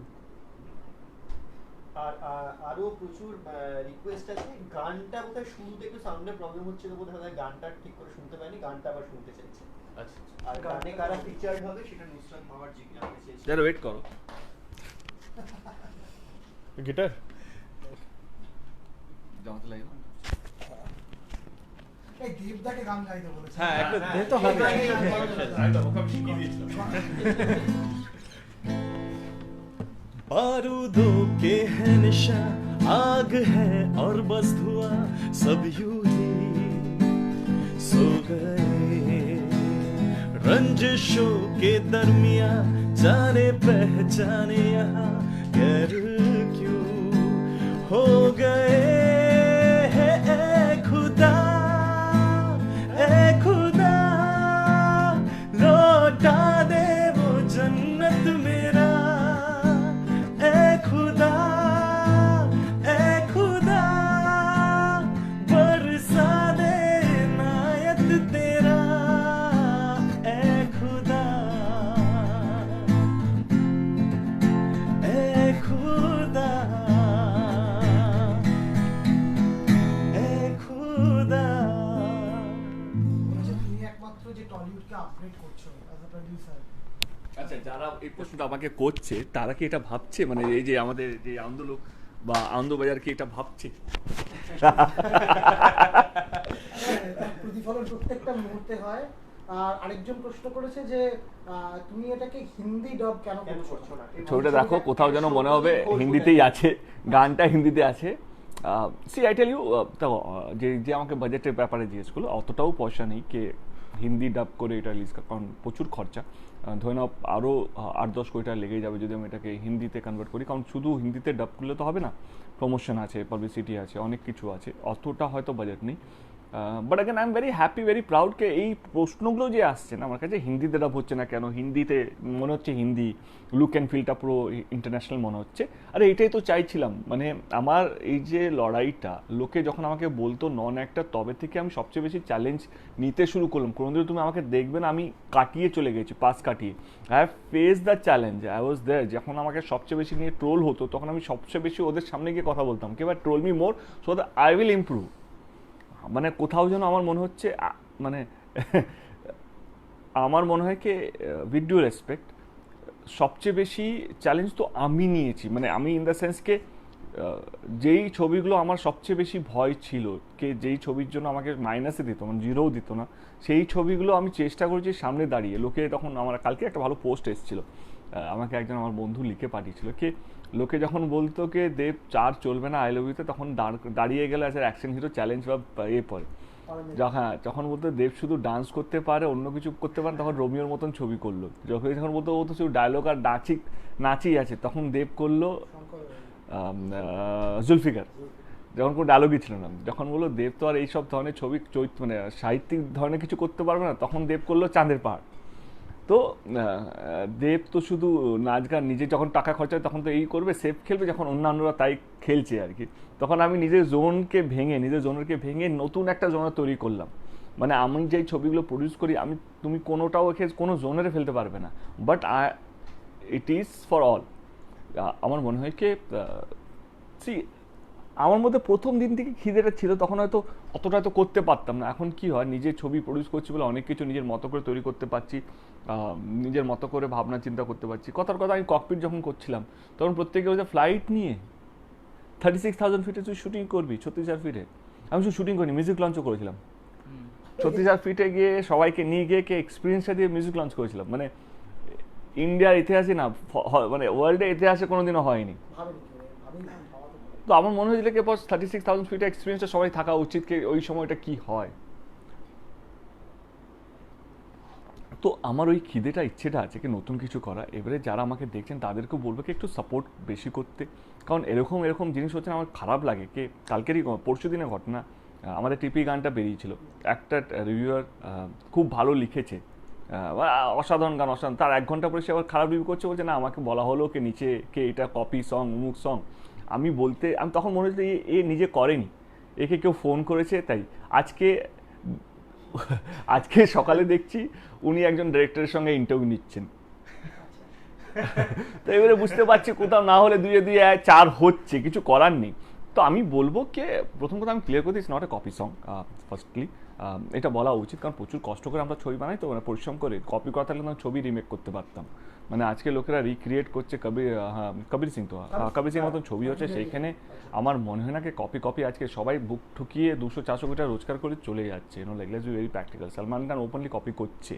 আর আরো প্রচুর রিকোয়েস্ট আছে, গানটা বোধহয় শুরুতে একটু সাউন্ডের প্রবলেম হচ্ছিল, বোধহয় গানটা ঠিক করে শুনতে পাইনি, গানটা আবার শুনতে চাইছে। আচ্ছা, আর গানে কারা ফিচার্ড হবে সেটা নুসরাত মাওয়ার জিজ্ঞাসা চেয়েছে। যারা ওয়েট করো, গিটার জমাতে লাগে না। এই দেবদাকে গান গাইতে বলেছে। হ্যাঁ, একটা হ্যাঁ, দে তো হবে। একদম ওকে আমি শিখিয়ে দিয়েছিলাম। बारूदों के है निशा, आग है और बस धुआं, सब यूं ही सो गए। रंजिशों के दरमियां जाने पहचाने यहाँ गैर क्यों हो गए। ए खुदा लौटा दे वो जन्नत मेरा। ए खुदा बरसा दे नायत तेरा। ए खुदा স্যার। আচ্ছা, যারা এই প্রশ্নটা আমাকে করছে তারা কি এটা ভাবছে, মানে এই যে আমাদের যে আনন্দলোক বা আনন্দবাজার কি এটা ভাবছে? তার প্রতিফলন প্রত্যেকটা মুহূর্তে হয়। আর আরেকজন প্রশ্ন করেছে যে তুমি এটাকে হিন্দি ডাব কেন করছো না? ছবিটা দেখো, কোথাও যেন মনে হবে হিন্দিতেই আছে, গানটা হিন্দিতে আছে। সি আই টেল ইউ, দেখো যে আমাকে বাজেটের ব্যাপারে জিজ্ঞেস করলো, অতটাও পয়সা নেই কে হিন্দি ডাব করে এটা রিলিজ, কারণ প্রচুর খরচা। ধরে নাও আরও 8-10 কোটি টাকা লেগে যাবে যদি আমি এটাকে হিন্দিতে কনভার্ট করি, কারণ শুধু হিন্দিতে ডাব করলে তো হবে না, প্রমোশন আছে, পাবলিসিটি আছে, অনেক কিছু আছে, অতটা হয়তো বাজেট নেই। But again I am very happy, very proud কে এই প্রশ্নগুলো যে আসছে না আমার কাছে, হিন্দিতে ডাব হচ্ছে না কেন, হিন্দিতে মনে হচ্ছে হিন্দি, লুক অ্যান্ড ফিলটা পুরো ইন্টারন্যাশনাল মনে হচ্ছে। আরে এইটাই তো চাইছিলাম, মানে আমার এই যে লড়াইটা, লোকে যখন আমাকে বলতো নন একটা, তবে থেকে আমি সবচেয়ে বেশি চ্যালেঞ্জ নিতে শুরু করলাম। কোনোদিন তুমি আমাকে দেখবে না আমি কাটিয়ে চলে গেছি, পাস কাটিয়ে। I have face the challenge, I was there. যখন আমাকে সবচেয়ে বেশি নিয়ে ট্রোল হতো, তখন আমি সবচেয়ে বেশি ওদের সামনে গিয়ে কথা বলতাম, কে এবার troll me more so that I will improve. মানে কোথাও যেন আমার মনে হচ্ছে, মানে আমার মনে হয় কি, উইথ ডিউ রেসপেক্ট, সবচেয়ে বেশি চ্যালেঞ্জ তো আমি নিয়েছি। মানে আমি ইন দ্য সেন্সকে, যেই ছবিগুলো আমার সবচেয়ে বেশি ভয় ছিল, কে যেই ছবির জন্য আমাকে মাইনাসে দিত, মানে জিরোও দিত না, সেই ছবিগুলো আমি চেষ্টা করেছি সামনে দাঁড়িয়ে। লোকে তখন আমার, কালকে একটা ভালো পোস্ট এসেছিল, আমাকে একজন আমার বন্ধু লিখে পাঠিয়েছিল, কে লোকে যখন বলতো কে দেব 4 চলবে না আই লাভ ইউতে, তখন দাঁড়িয়ে গেলে অ্যাজ অ্যাকশন হিরো চ্যালেঞ্জ বা পরে। হ্যাঁ, যখন বলতো দেব শুধু ডান্স করতে পারে, অন্য কিছু করতে পারে, তখন রোমিওর মতন ছবি করলো। যখন বলতো ও তো শুধু ডায়লগ আর নাচই আছে, তখন দেব করলো জুলফিকার, যখন কোনো ডায়লগই ছিল না। যখন বললো দেব তো আর এইসব ধরনের ছবি মানে সাহিত্যিক ধরনের কিছু করতে পারবে না, তখন দেব করলো চাঁদের পাহাড়। তো দেব তো শুধু নাচ গান, নিজে যখন টাকা খরচা হয় তখন তো এই করবে, সেফ খেলবে, যখন অন্যান্যরা তাই খেলছে আর কি, তখন আমি নিজের জোনকে ভেঙে নতুন একটা জোনার তৈরি করলাম। মানে আমি যেই ছবিগুলো প্রডিউস করি, তুমি কোনোটাও কোনো জোনারে ফেলতে পারবে না, but it is for all. আমার মনে হয় কি, আমার মধ্যে প্রথম দিন থেকে খিদেটা ছিল, তখন হয়তো অতটা হয়তো করতে পারতাম না। এখন কি হয়, নিজের ছবি প্রডিউস করছি বলে অনেক কিছু নিজের মতো করে তৈরি করতে পারছি, নিজের মতো করে ভাবনা চিন্তা করতে পারছি। কথার কথা, আমি ককপিট যখন করছিলাম, তখন প্রত্যেকে বলছে ফ্লাইট নিয়ে 36,000 ফিটে তুই শুটিং করবি, 36,000 ফিটে। আমি শুধু শুটিং করিনি, মিউজিক লঞ্চও করেছিলাম 36,000 ফিটে গিয়ে, সবাইকে নিয়ে গিয়ে এক্সপিরিয়েন্সটা দিয়ে মিউজিক লঞ্চ করেছিলাম। মানে ইন্ডিয়ার ইতিহাসে না, মানে ওয়ার্ল্ডের ইতিহাসে কোনোদিনও হয়নি। তো আমার মনে হয়েছিল কি 36,000 ফিটের এক্সপিরিয়েন্সটা সবাই থাকা উচিত, কি ওই সময়টা কি হয়। তো আমার ওই খিদেটা, ইচ্ছেটা আছে কি নতুন কিছু করা। এবারে যারা আমাকে দেখছেন তাদেরকেও বলবো কি একটু সাপোর্ট বেশি করতে, কারণ এরকম জিনিস হচ্ছে আমার খারাপ লাগে। কি কালকেরই পরশু দিনের ঘটনা, আমাদের টিপি গানটা বেরিয়েছিল, একটা রিভিউয়ার খুব ভালো লিখেছে, অসাধারণ গান, অসাধারণ, তার 1 ঘন্টা পরে সে আবার খারাপ রিভিউ করছে, বলছে না আমাকে বলা হলো কে নিচে কে এটা কপি সং, অমুক সং। আমি তখন মনে হচ্ছে এ নিজে করেনি, একে কেউ ফোন করেছে। তাই আজকে সকালে দেখছি উনি একজন ডিরেক্টরের সঙ্গে ইন্টারভিউ নিচ্ছেন। তো এবারে বুঝতে পারছি কোথাও না হলে 2-2 হচ্ছে, কিছু করার নেই। তো আমি বলবো কে, প্রথম কথা আমি ক্লিয়ার করে দিচ্ছি, not a copy song, firstly এটা বলা উচিত, কারণ প্রচুর কষ্ট করে আমরা ছবি বানাই, তো মানে পরিশ্রম করে কপি করা থাকলে আমরা ছবি রিমেক করতে পারতাম। মানে আজকে লোকেরা রিক্রিয়েট করছে, কবির সিং মতন ছবি হচ্ছে, সেইখানে আমার মনে হয় না কি কপি আজকে সবাই বুক ঠুকিয়ে 200-400 কোটি টাকা রোজগার করে চলে যাচ্ছে। Like let's be very practical. Salman Khan openly copy করছে,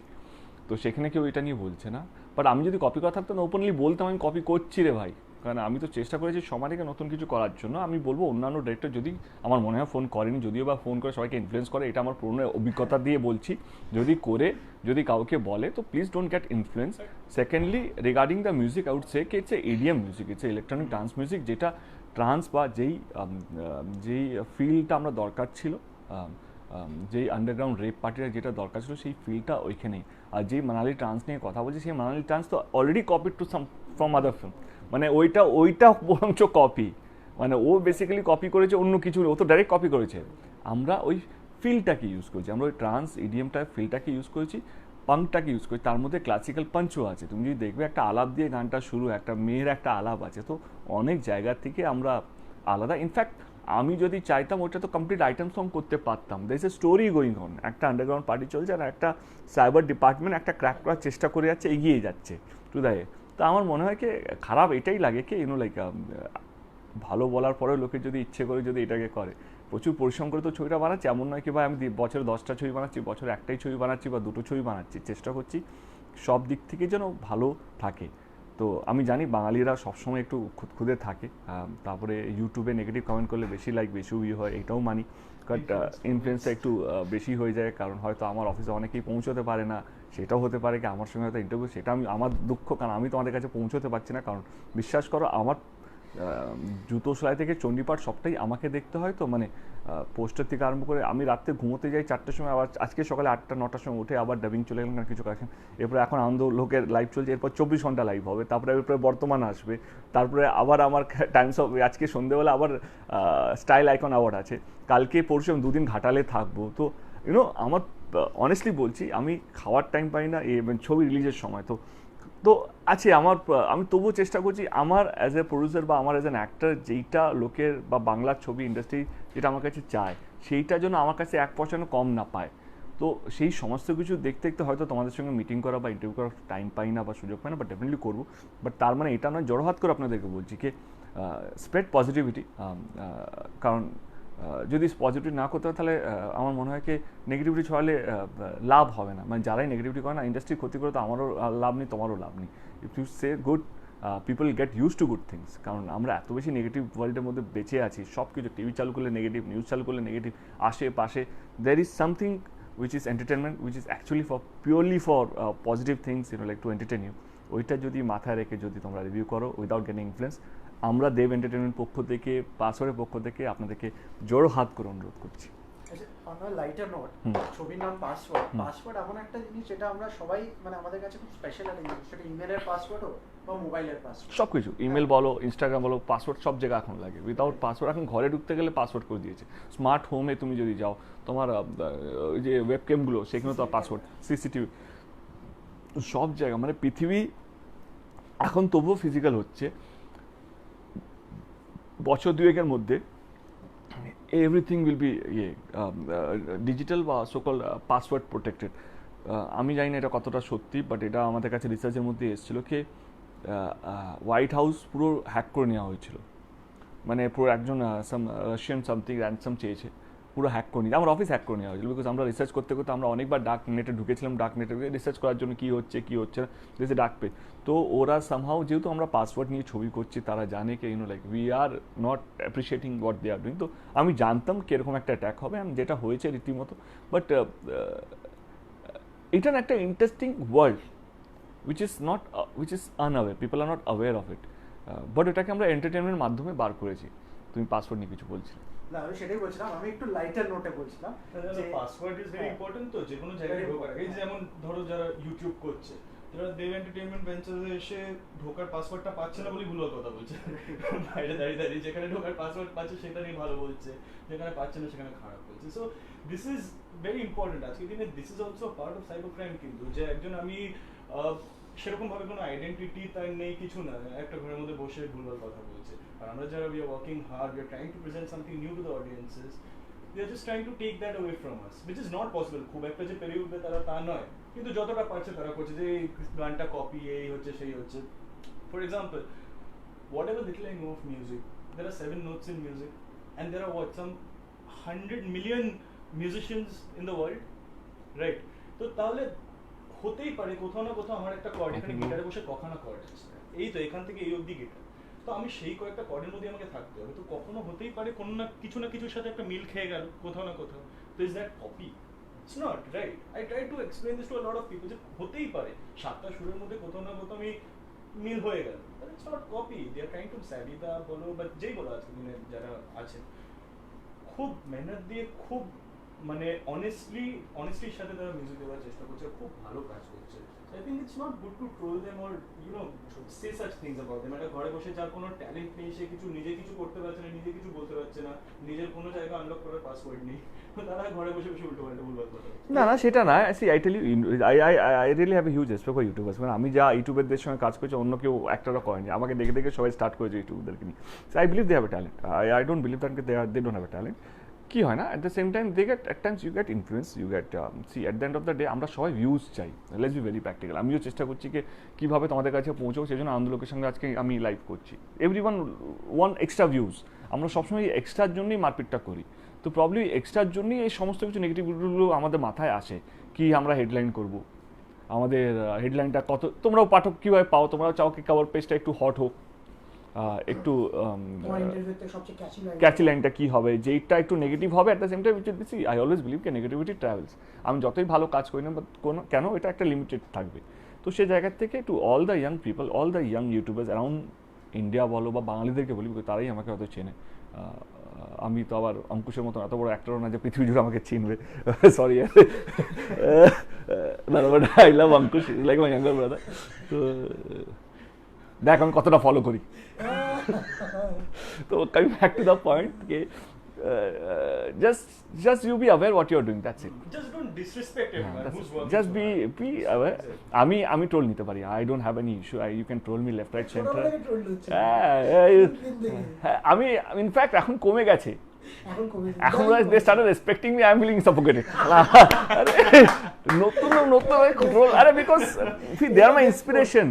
তো সেখানে কেউ এটা নিয়ে বলছে না। বাট আমি যদি কপি করা থাকতাম, ওপেনলি বলতাম আমি কপি করছি রে ভাই, কারণ আমি তো চেষ্টা করেছি সমাজকে নতুন কিছু করার জন্য। আমি বলবো অন্যান্য ডিরেক্টর যদি, আমার মনে হয় ফোন করেনি, যদিও বা ফোন করে সবাইকে ইনফ্লুয়েন্স করে, এটা আমার পুরনো অভিজ্ঞতা দিয়ে বলছি, যদি কাউকে বলে তো please don't get influence. Secondly, regarding the music, I would say কি it's a EDM music, it's a electronic dance music, যেটা ট্রান্স বা যেই ফিলটা আমরা দরকার ছিল, যেই আন্ডারগ্রাউন্ড রেপ পার্টিরা যেটা দরকার ছিল, সেই ফিলটা ওইখানেই। আর যেই মানালি ট্রান্স নিয়ে কথা বলছি, সেই মানালি ট্রান্স তো already copied to from other film, মানে ওইটা বরঞ্চ কপি, মানে ও বেসিক্যালি কপি করেছে অন্য কিছু, ও তো ডাইরেক্ট কপি করেছে। আমরা ওই ফিলটাকে ইউজ করেছি, আমরা ওই ট্রান্স ইডিএমটা ফিলটাকে ইউজ করেছি, পাঙ্কটাকে ইউজ করেছি, তার মধ্যে ক্লাসিক্যাল পাঞ্চও আছে। তুমি যদি দেখবে একটা আলাপ দিয়ে গানটা শুরু, একটা মেয়ের একটা আলাপ আছে, তো অনেক জায়গা থেকে আমরা আলাদা। ইনফ্যাক্ট আমি যদি চাইতাম ওটা তো কমপ্লিট আইটেম সং করতে পারতাম। There is a story going on, একটা আন্ডারগ্রাউন্ড পার্টি চলছে আর একটা সাইবার ডিপার্টমেন্ট একটা ক্র্যাক করার চেষ্টা করে যাচ্ছে, এগিয়ে যাচ্ছে টু দ্য এ। তো আমার মনে হয় কি খারাপ এটাই লাগে কি লাইক ভালো বলার পরেও লোকের যদি ইচ্ছে করে যদি এটাকে করে, প্রচুর পরিশ্রম করে তো ছবিটা বানাচ্ছি, এমন নয় কি ভাই আমি বছরে 10টা ছবি বানাচ্ছি, বছরে একটাই ছবি বানাচ্ছি বা 2টো ছবি বানাচ্ছি, চেষ্টা করছি সব দিক থেকে যেন ভালো থাকে। তো আমি জানি বাঙালিরা সবসময় একটু খুঁতখুঁতে থাকে, তারপরে ইউটিউবে নেগেটিভ কমেন্ট করলে বেশি লাইক বেশি ভিউ হয়, এটাও মানি, বাট ইনফ্লুয়েন্সটা একটু বেশি হয়ে যায়, কারণ হয়তো আমার অফিসে অনেকেই পৌঁছতে পারে না, সেটাও হতে পারে কি আমার সঙ্গে হয়তো ইন্টারভিউ, সেটা আমি আমার দুঃখ, কারণ আমি তোমাদের কাছে পৌঁছতে পারছি না। কারণ বিশ্বাস করো আমার জুতো সেলাই থেকে চণ্ডীপাঠ সবটাই আমাকে দেখতে হয়, তো মানে পোস্টার থেকে আরম্ভ করে আমি রাত্রে ঘুমোতে যাই 4টার সময়, আবার আজকে সকালে 8টা-9টার সময় উঠে আবার ডাবিং চলে গেলাম কিছু কালেকশন, এরপরে এখন আনন্দ লোকের লাইভ চলছে, এরপর 24 ঘন্টা লাইভ হবে, তারপরে এরপরে বর্তমান আসবে, তারপরে আবার আমার টাইমস অফ আজকে সন্ধ্যেবেলা আবার স্টাইল আইকন অ্যাওয়ার্ড আছে, কালকে পরশু আমি 2 দিন ঘাটালে থাকবো। তো আমার অনেস্টলি বলছি আমি খাওয়ার টাইম পাই না ছবি রিলিজের সময়। তো আছে আমার, আমি তবুও চেষ্টা করছি আমার অ্যাজ এ প্রডিউসার বা আমার অ্যাজ অ্যান অ্যাক্টর যেইটা লোকের বা বাংলার ছবি ইন্ডাস্ট্রি যেটা আমার কাছে চায়, সেইটা যেন আমার কাছে 1% কম না পায়। তো সেই সমস্ত কিছু দেখতে দেখতে হয়তো তোমাদের সঙ্গে মিটিং করা বা ইন্টারভিউ করার টাইম পাই না বা সুযোগ পাই না, বাট ডেফিনেটলি করবো। বাট তার মানে এটা নয় জড়োহাত করে আপনাদেরকে বলছি কি স্প্রেড পজিটিভিটি, কারণ যদি পজিটিভ না করতে হয় তাহলে আমার মনে হয় কি নেগেটিভিটি ছড়ালে লাভ হবে না, মানে যারাই নেগেটিভিটি করে না ইন্ডাস্ট্রি ক্ষতি করে তো আমারও লাভ নেই, তোমারও লাভ নেই। If you say good people get use to good things, কারণ আমরা এত বেশি নেগেটিভ ওয়ার্ল্ডের মধ্যে বেঁচে আছি, সব কিছু টিভি চালু করলে নেগেটিভ, নিউজ চালু করলে নেগেটিভ, আশেপাশে there is something which is entertainment which is actually for purely for positive things, like to entertain you, ওইটা যদি মাথায় রেখে যদি তোমরা রিভিউ করো উইদাউট গেটিং ইনফ্লুয়েন্স, আমরা দেব এন্টারটেনমেন্ট পক্ষ থেকে পাসওয়ার্ডের পক্ষ থেকে আপনাদেরকে জোড়ো হাত করে অনুরোধ করছি। লাইটার নোট, ছবির নাম পাসওয়ার্ড। পাসওয়ার্ড এমন একটা জিনিস যেটা আমরা সবাই মানে আমাদের কাছে খুব স্পেশাল একটা জিনিস, সেটা ইমেলের পাসওয়ার্ড হোক বা মোবাইলের পাসওয়ার্ড, সব কিছু ইমেল বলো ইনস্টাগ্রাম বলো পাসওয়ার্ড সব জায়গায় এখন লাগে। উইদাউট পাসওয়ার্ড এখন ঘরে ঢুকতে গেলে পাসওয়ার্ড করে দিয়েছে। স্মার্ট হোমে তুমি যদি যাও তোমার ওই যে ওয়েবক্যামগুলো সেখানে তো পাসওয়ার্ড, সিসিটিভি সব জায়গা, মানে পৃথিবী এখন তবুও ফিজিক্যাল হচ্ছে, বছর 2-এর মধ্যে এভরিথিং উইল বি ডিজিটাল বা সোকল পাসওয়ার্ড প্রোটেক্টেড। আমি জানি না এটা কতটা সত্যি, বাট এটা আমাদের কাছে রিসার্চের মধ্যে এসেছিলো কি হোয়াইট হাউস পুরো হ্যাক করে নেওয়া হয়েছিল, মানে পুরো একজন রাশিয়ান সামথিং র্যানসাম চেয়েছে, পুরো হ্যাক করে নিয়ে আমার অফিস হ্যাক করে নেওয়া হয়েছিল। বিকজ আমরা রিসার্চ করতে করতে আমরা অনেকবার ডার্ক নেটে ঢুকেছিলাম, ডার্ক নেটে রিসার্চ করার জন্য কী হচ্ছে না, দিস এ ডার্ক পেজ। তো ওরা সামহাউ যেহেতু আমরা পাসওয়ার্ড নিয়ে ছবি করছি, তারা জানে কি like we are not appreciating what they are doing. তো আমি জানতাম কীরকম একটা অ্যাটাক হবে, যেটা হয়েছে রীতিমতো। বাট এটা একটা interesting world which is unaware, people are not aware of it, but এটাকে আমরা এন্টারটেইনমেন্টের মাধ্যমে বার করেছি। তুমি পাসওয়ার্ড নিয়ে কিছু বলছিলে? না আমি সেটাই বলছিলাম, আমি একটু লাইটার নোটে বলছিলাম যে পাসওয়ার্ড ইজ ভেরি ইম্পর্টেন্ট। তো যে কোনো জায়গায় ঢোকার আগে যেমন ধরো যারা ইউটিউব করছে, যারা দেব এন্টারটেইনমেন্ট ভেঞ্চার্সে এসে ঢোকার পাসওয়ার্ডটা পাচ্ছে না বলে ভুল কথা বলছে, বাইরে দাঁড়িয়ে যেখানে ঢোকার পাসওয়ার্ড পাচ্ছে সেটা নিয়ে ভালো বলছে, যেখানে পাচ্ছে না সেখানে খারাপ বলছে। So this is very important আজকের দিনে। This is also part of cyber crime, কিন্তু যে একজন আমি সেরকম ভাবে কোনো আইডেন্টিটি তার নেই, কিছু না, একটা ঘরের মধ্যে বসে ভুলভাল কথা বলছে। আর আমরা যারা we are working hard, we are trying to present something new to the audiences, they are just trying to take that away from us, which is not possible. খুব একটা যে পেরিয়ে উঠবে তারা তা নয়, কিন্তু যতটা পারছে তারা করছে, যে গানটা কপি এই হচ্ছে সেই হচ্ছে। For example, whatever little I know of music, there are 7 notes in music and there are what, some 100 million musicians in the world, right? তো তাহলে হতেই পারে কোথাও না কোথাও আমার একটা কর্ড, এখানে গিটারে বসে কখনো কর্ড আছে, এই তো এখান থেকে এই অবধি গিটার, তো আমি সেই কয়েকটা কর্ডের মধ্যে আমাকে থাকতে হবে। তো কখনো হতেই পারে কোনো না কিছুর সাথে একটা মিল খেয়ে গেল কোথাও না কোথাও। তো is that copy? It's not, right? I try to explain this to a lot of people, যে হতেই পারে 7টা সুরের মধ্যে কোথাও না কোথাও আমি মিল হয়ে গেল, but it's not copy. They are trying to স্যাভিদা বলো বা যেই বলো আজকে দিনে যারা আছেন, খুব মেহনত দিয়ে খুব মানে অনেস্টলির সাথে তারা মিউজিক দেওয়ার চেষ্টা করছে, খুব ভালো কাজ করছে। I think it's not good to troll them or say such things about them. একটা ঘরে বসে যার কোনো ট্যালেন্ট নেই, সে নিজে কিছু করতে পারছে না, নিজে কিছু বলতে পারছে না, নিজের কোনো জায়গা আনলক করার পাসওয়ার্ড নেই, তারা ঘরে বসে বসে উল্টো পাল্টা ভুলভাল কথা বলছে। না সেটা না, see I tell you, I really have a huge respect for youtubers. মানে আমি যা ইউটিউবারদের সঙ্গে কাজ করছি অন্য কেউ একটারও করেনি, আমাকে দেখে দেখে সবাই স্টার্ট করেছে ইউটিউবারদেরকে নিয়ে। So I believe they have a talent, I don't believe that they don't have a talent. কি হয় না, at the same time they get at times you get influence, you get see at the end of the day আমরা সবাই views চাই, let's be very practical. আমিও চেষ্টা করছি কি কীভাবে তোমাদের কাছে পৌঁছাবো, সেই জন্য আনন্দলোকের সঙ্গে আজকে আমি লাইভ করছি। এভরিওয়ান ওয়ান এক্সট্রা ভিউজ, আমরা সবসময় এক্সট্রার জন্যই মারপিটটা করি। তো প্রবলেম এক্সট্রার জন্যই এই সমস্ত কিছু নেগেটিভিটিগুলো আমাদের মাথায় আসে, কি আমরা হেডলাইন করব, আমাদের হেডলাইনটা কত, তোমরাও পাঠক কীভাবে পাও, তোমরাও চাও কি কভার পেজটা একটু হট হোক, একটু ক্যাচি লাইনটা কী হবে, যেইটা একটু নেগেটিভ হবে। At the same time see I always believe কে নেগেটিভিটি ট্রাভেলস। আমি যতই ভালো কাজ করি না কোনো কেন, এটা একটা লিমিটেড থাকবে। তো সেই জায়গার থেকে to all the young people, all the young YouTubers around India বলো বা বাঙালিদেরকে বলি, তারাই আমাকে হয়তো চেনে। আমি তো আবার অঙ্কুশের মতন এত বড় অ্যাক্টরও না যে পৃথিবী জুড়ে আমাকে চিনবে, sorry. But I love Ankush, like my younger brother. তো দেখ আমি কতটা ফলো করি। তো coming back to the point, just you be aware what you're doing, that's it. Just don't disrespect everyone who's working. Just be aware. আমি troll নিতে পারি, I don't have any issue. You can troll me left right center. আমি in fact এখন কমে গেছে, এখন they started respecting me, I'm feeling suffocated. নতুন troll, আরে because they are my inspiration,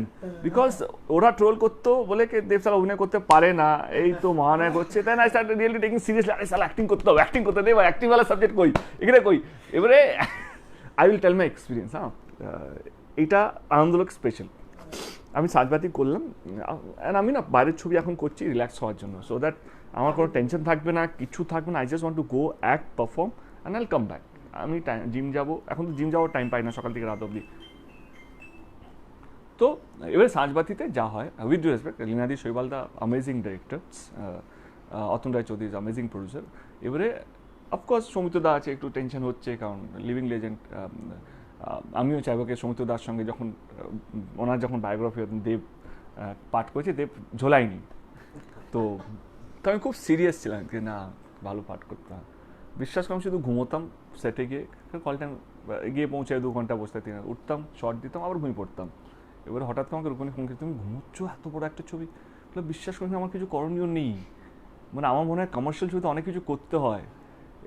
because ওরা ট্রোল করতো বলে কি দেব সালা অভিনয় করতে পারে না, এই তো মহানায়ক হচ্ছে, তাই না, স্টার্টেড রিয়েলি টেকিং সিরিয়াসলি, আরে সালা অ্যাক্টিং করতে হবে, অ্যাক্টিং করতে দেব, অ্যাক্টিং ওয়ালা সাবজেক্ট কই, এখানে কই। এবারে I will tell my experience. হ্যাঁ, এইটা আনন্দলোক স্পেশাল। আমি সাজবাতি করলাম, আমি না বাইরের ছবি এখন করছি রিল্যাক্স হওয়ার জন্য, সো দ্যাট আমার কোনো টেনশন থাকবে না, কিছু থাকবে না। I just want to go act, perform and আইল কাম ব্যাক। আমি জিম যাবো, এখন তো জিম যাওয়ার টাইম পাই না সকাল থেকে রাত অবধি। তো এবারে সাজবাতিতে যা হয়, উইথ ডিউ রেসপেক্ট, লীনাদি Shaibal da amazing directors, Atul Roy Chowdhury is amazing producer. এবারে অফকোর্স সৌমিত্র দা আছে, একটু টেনশন হচ্ছে, কারণ লিভিং লেজেন্ড। আমিও চাইবো কি সৌমিত্র দার সঙ্গে যখন ওনার যখন বায়োগ্রাফি দেব পাঠ করেছে, দেব ঝোলায়নি, তো আমি খুব সিরিয়াস ছিলাম যে না ভালো পাঠ করতাম। বিশ্বাস করলাম, শুধু ঘুমোতাম সেটে গিয়ে, কল টাইম গিয়ে পৌঁছায় 2 ঘন্টা বসতে, 3 উঠতাম, শর্ট দিতাম, আবার ঘুমিয়ে পড়তাম। এবারে হঠাৎ আমাকে রুকনি ফোন করে, তুমি ঘুমোচ্ছ এত বড় একটা ছবি? বিশ্বাস করি আমার কিছু করণীয় নেই, মানে আমার মনে হয় কমার্শিয়াল ছবিতে অনেক কিছু করতে হয়,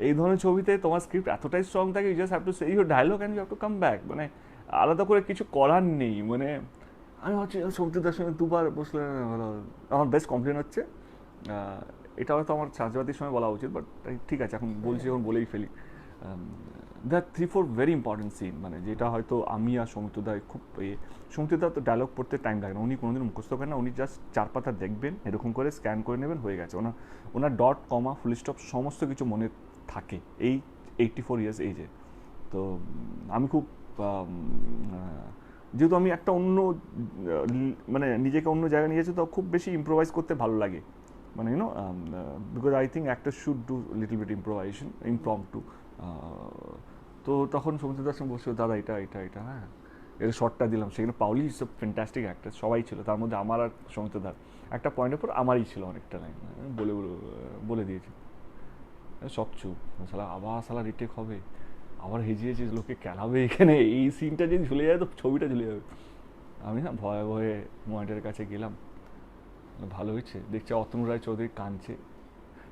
এই ধরনের ছবিতে তোমার স্ক্রিপ্ট এতটাই স্ট্রং থাকে, you just have to say your dialogue and you have to come back, মানে আলাদা করে কিছু করার নেই। মানে আমি ভাবছি সৌমিত্রদার সঙ্গে 2বার বসলে আমার বেস্ট কমপ্লেন হচ্ছে, এটা হয়তো আমার সাজবাতির সময় বলা উচিত, বাট ঠিক আছে এখন বলছি, এখন বলেই ফেলি। দ্য 3-4 ভেরি ইম্পর্টেন্ট সিন, মানে যেটা হয়তো আমি আর সৌমিত্রদা খুব সৌমিত্রদা তো ডায়লগ পড়তে টাইম লাগে না, উনি কোনোদিন মুখস্থ করেন না, উনি জাস্ট 4 পাতা দেখবেন, এরকম করে স্ক্যান করে নেবেন, হয়ে গেছে। ওনার ডট কমা ফুল স্টপ সমস্ত কিছু মনে থাকে এই 84 ইয়ার্স এজে। তো আমি খুব যেহেতু আমি একটা অন্য মানে নিজেকে অন্য জায়গায় নিয়ে যাচ্ছি, তো খুব বেশি ইম্প্রোভাইজ করতে ভালো লাগে, মানে you know, because I think actor should do little bit improvisation, impromptu. তো তখন সৌমিত্রদার সঙ্গে বসে, দাদা এটা হ্যাঁ, এর শর্টটা দিলাম, সেখানে Paoli is a fantastic actor, সবাই ছিল, তার মধ্যে আমার আর সৌমিত্রদার একটা পয়েন্টের পর আমারই ছিল অনেকটা লাইন, বলে দিয়েছি। সব চুপ, সালা রিটেক হবে, আবার হেজিয়েছিস, লোকে খেলাবে এখানে, এই সিনটা যদি ঝুলে যায় তো ছবিটা ঝুলে যাবে। আমি না ভয়ে ভয়ে মনিটরের কাছে গেলাম, ভালো হয়েছে দেখছি, অতুল রায় চৌধুরী কাঁদছে,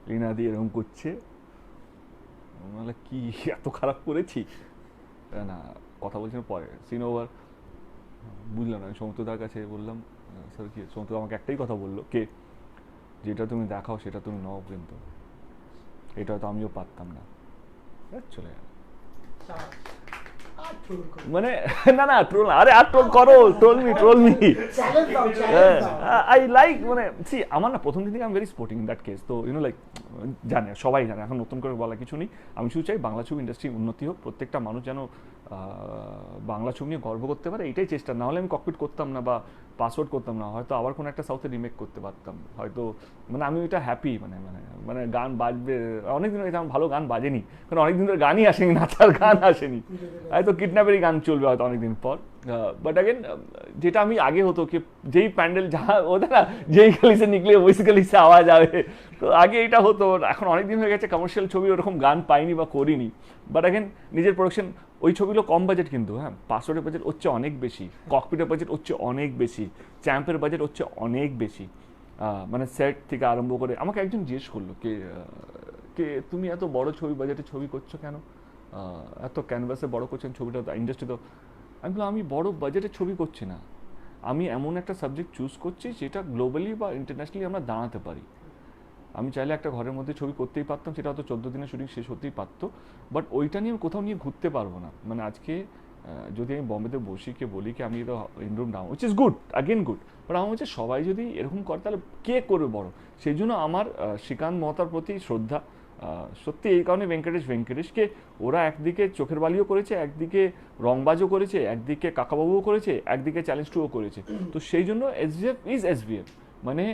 লীনাদি এরকম করছে, মানে কি এত খারাপ করেছি না, কথা বলছি না, পরে সিন ওভার, বুঝলাম না। আমি সৌমিত্রদার কাছে বললাম, স্যার কি? সৌমিত্র আমাকে একটাই কথা বললো, কে যেটা তুমি দেখাও সেটা তুমি নাও, কিন্তু এটা হয়তো আমিও পারতাম না, চলে গেল। মানে না ট্রোল, আরে আর ট্রোল করো, ট্রোল মি আই লাইক, মানে সি আমার না প্রথম দিন থেকে আমি very sporting in that case. তো ইউনো লাইক জানে, সবাই জানে, এখন নতুন করে বলা কিছু নেই। আমি শুধু চাই বাংলা ছবি ইন্ডাস্ট্রি উন্নতি হোক, প্রত্যেকটা মানুষ যেন বাংলা ছবি নিয়ে গর্ব করতে পারে, এটাই চেষ্টা। না হলে আমি ককপিট করতাম না বা পাসওয়ার্ড করতাম না, হয়তো আবার কোনো একটা সাউথে রিমেক করতে পারতাম হয়তো। মানে আমি এটা হ্যাপি, মানে মানে মানে গান বাজবে, অনেকদিন হয়েছে আমার ভালো গান বাজেনি, কারণ অনেকদিন ধরে গানই আসেনি, নাচার গান আসেনি, হয়তো কিডন্যাপেরই গান চলবে হয়তো অনেকদিন পর। বাট অ্যাগেন যেটা আমি আগে হতো কি যেই প্যান্ডেল যা হতো না, যেই গলি সে নিকলে ওই গলি সে আওয়াজ আবে, তো আগে এটা হতো। এখন অনেকদিন হয়ে গেছে কমার্শিয়াল ছবি ওরকম গান পাইনি বা করিনি। বাট অ্যাগেন নিজের প্রোডাকশন, ওই ছবিগুলো কম বাজেট কিন্তু, হ্যাঁ, পাসওয়ার্ডের বাজেট হচ্ছে অনেক বেশি, ককপিটের বাজেট হচ্ছে অনেক বেশি, চ্যাম্পের বাজেট হচ্ছে অনেক বেশি। মানে সেট থেকে আরম্ভ করে আমাকে একজন জিজ্ঞেস করলো কে তুমি এত বড় ছবি বাজেটে ছবি করছো কেন, এত ক্যানভাসে বড় করছেন ছবিটা, ইন্ডাস্ট্রি তো। আমি বললাম আমি বড় বাজেটের ছবি করছি না, আমি এমন একটা সাবজেক্ট চুজ করছি যেটা গ্লোবালি বা ইন্টারন্যাশনালি আমরা দাঁড়াতে পারি। আমি চাইলে একটা ঘরের মধ্যে ছবি করতেই পারতাম, সেটা হয়তো 14 দিনের শুটিং শেষ হতেই পারতো, বাট ওইটা নিয়ে আমি কোথাও নিয়ে ঘুরতে পারবো না। মানে আজকে যদি আমি বম্বেতে বসি কে বলি কি আমি তো ইনরুম ডাউন, which is good, again good, but আমার হচ্ছে সবাই যদি এরকম করে তাহলে কে করবে বড়। সেই জন্য আমার শ্রীকান্ত মহতার প্রতি শ্রদ্ধা, সত্যি এই কারণে ভেঙ্কটেশকে ওরা একদিকে চোখের বালিও করেছে, একদিকে রংবাজও করেছে, একদিকে কাকাবাবুও করেছে, একদিকে চ্যালেঞ্জ টুও করেছে। তো সেই জন্য SVF ইজ SVF, মানে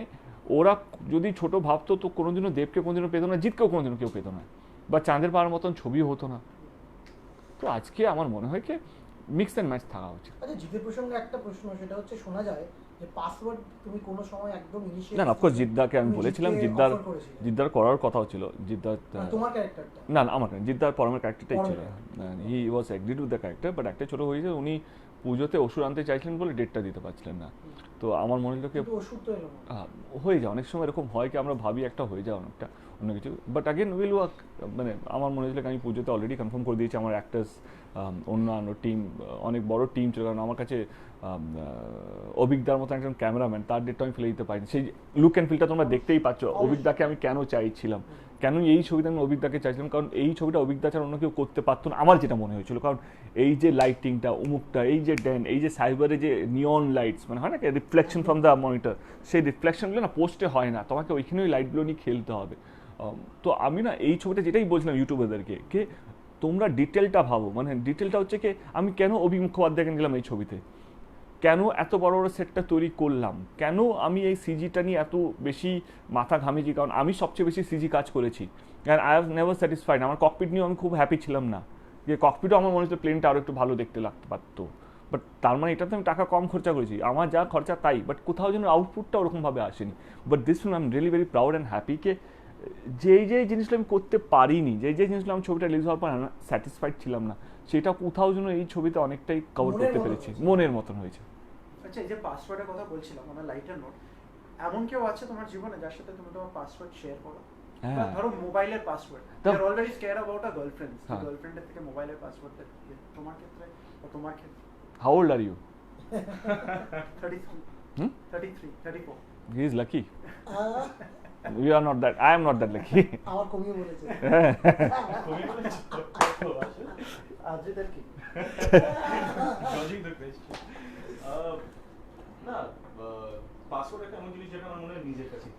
ওরা যদি ছোট ভাবতো তো কোনোদিনও দেবকে কোনোদিনও পেতো না, জিতকেও কোনোদিনও কেউ পেতো না, বা চাঁদের পাহাড়ের মতন ছবিও হতো না। তো আজকে আমার মনে হয় কি মিক্স অ্যান্ড ম্যাচ থাকা উচিত। আচ্ছা, জিতের প্রসঙ্গে একটা প্রশ্ন, সেটা হচ্ছে শোনা যায় যে পাসওয়ার্ড তুমি কোনো সময় একদম ইনিশিয়েট, না অফকোর্স জিদ্দাকে আমি বলেছিলাম, জিদ্দার করার কথা ছিল, জিদ্দার তোমার ক্যারেক্টারটা না আমার জিদ্দার পরমের ক্যারেক্টারটাই ছিল, he was agreed with the character, but একটা ছোটো হয়েছে উনি পুজোতে ওষুধ আনতে চাইছিলেন বলে ডেটটা দিতে পারছিলেন না। তো আমার মনে হলো কি হয়ে যায়, অনেক সময় এরকম হয় কি আমরা ভাবি একটা হয়ে যায় অনেকটা অন্য কিছু, বাট আগেন উইল ওয়ার্ক। মানে আমার মনে হয়েছিল আমি পুজোতে অলরেডি কনফার্ম করে দিয়েছি আমার অ্যাক্টার্স, অন্যান্য টিম, অনেক বড় টিম ছিল, কারণ আমার কাছে অভিজ্ঞতার মতো একজন ক্যামেরাম্যান, তার ডেটটা আমি ফেলে দিতে পারিনি। সেই লুক অ্যান্ড ফিলটা তোমরা দেখতেই পাচ্ছ, অভিজ্ঞতাকে আমি কেন চাইছিলাম, কেন এই ছবিটা আমি অভিজ্ঞতাকে চাইছিলাম, কারণ এই ছবিটা অভিজ্ঞতা ছাড়া অন্য কেউ করতে পারতো না আমার যেটা মনে হয়েছিল। কারণ এই যে লাইটিংটা, উমুকটা, এই যে ড্যান, এই যে সাইবারে যে নিয়ন লাইটস, মানে হয় না রিফ্লেকশন ফ্রম দ্য মনিটর, সেই রিফ্লেকশনগুলো না পোস্টে হয় না, তোমাকে ওইখানে ওই লাইটগুলো নিয়ে খেলতে হবে। তো আমি না এই ছবিটা যেটাই বলছিলাম ইউটিউবারদেরকে কে তোমরা ডিটেলটা ভাবো, মানে ডিটেলটা হচ্ছে কি আমি কেন অভি মুখোপাধ্যায়কে নিলাম এই ছবিতে, কেন এত বড় বড় সেটটা তৈরি করলাম, কেন আমি এই সিজিটা নিয়ে এত বেশি মাথা ঘামিয়েছি, কারণ আমি সবচেয়ে বেশি সিজি কাজ করেছি and I have never satisfied. আমার ককপিট নিয়েও আমি খুব হ্যাপি ছিলাম না, যে ককপিটও আমার মনে হচ্ছে প্লেনটা আরও একটু ভালো দেখতে লাগতে পারতো, বাট তার মানে এটাতে আমি টাকা কম খরচা করেছি, আমার যা খরচা তাই, বাট কোথাও যেন আউটপুটটা ওরকমভাবে আসেনি। But this film I am really very proud and happy কে যেই জিনিসগুলো আমি করতে পারিনি, যেই জিনিসগুলো আমি ছবিটা রিলিজ হওয়ার পর স্যাটিসফাইড ছিলাম না, সেটা কোথাও যেন এই ছবিতে অনেকটাই কভার করতে পেরেছি, মনের মতন হয়েছে। আচ্ছা, এই যে পাসওয়ার্ডের কথা বলছিলাম, আমার লাইটার নোট, এমন কেউ আছে তোমার জীবনে যার সাথে তুমি তোমার পাসওয়ার্ড শেয়ার করো? ধরো মোবাইলের password, you are already scared about a girlfriend, গার্লফ্রেন্ডের থেকে মোবাইলের পাসওয়ার্ড তোমার ক্ষেত্রে বা তোমার ক্ষেত্রে? How old are you? 33 34 He is lucky. You are not that. I am not that lucky. আমার কমিয়ে বলেছে। কমিয়ে বলেছে আজদের কি জজিং দ্য কোয়েশ্চেন না, পাসওয়ার্ড একটা এমন জিনিস যেটা আমার মনে হয় নিজের কাছেই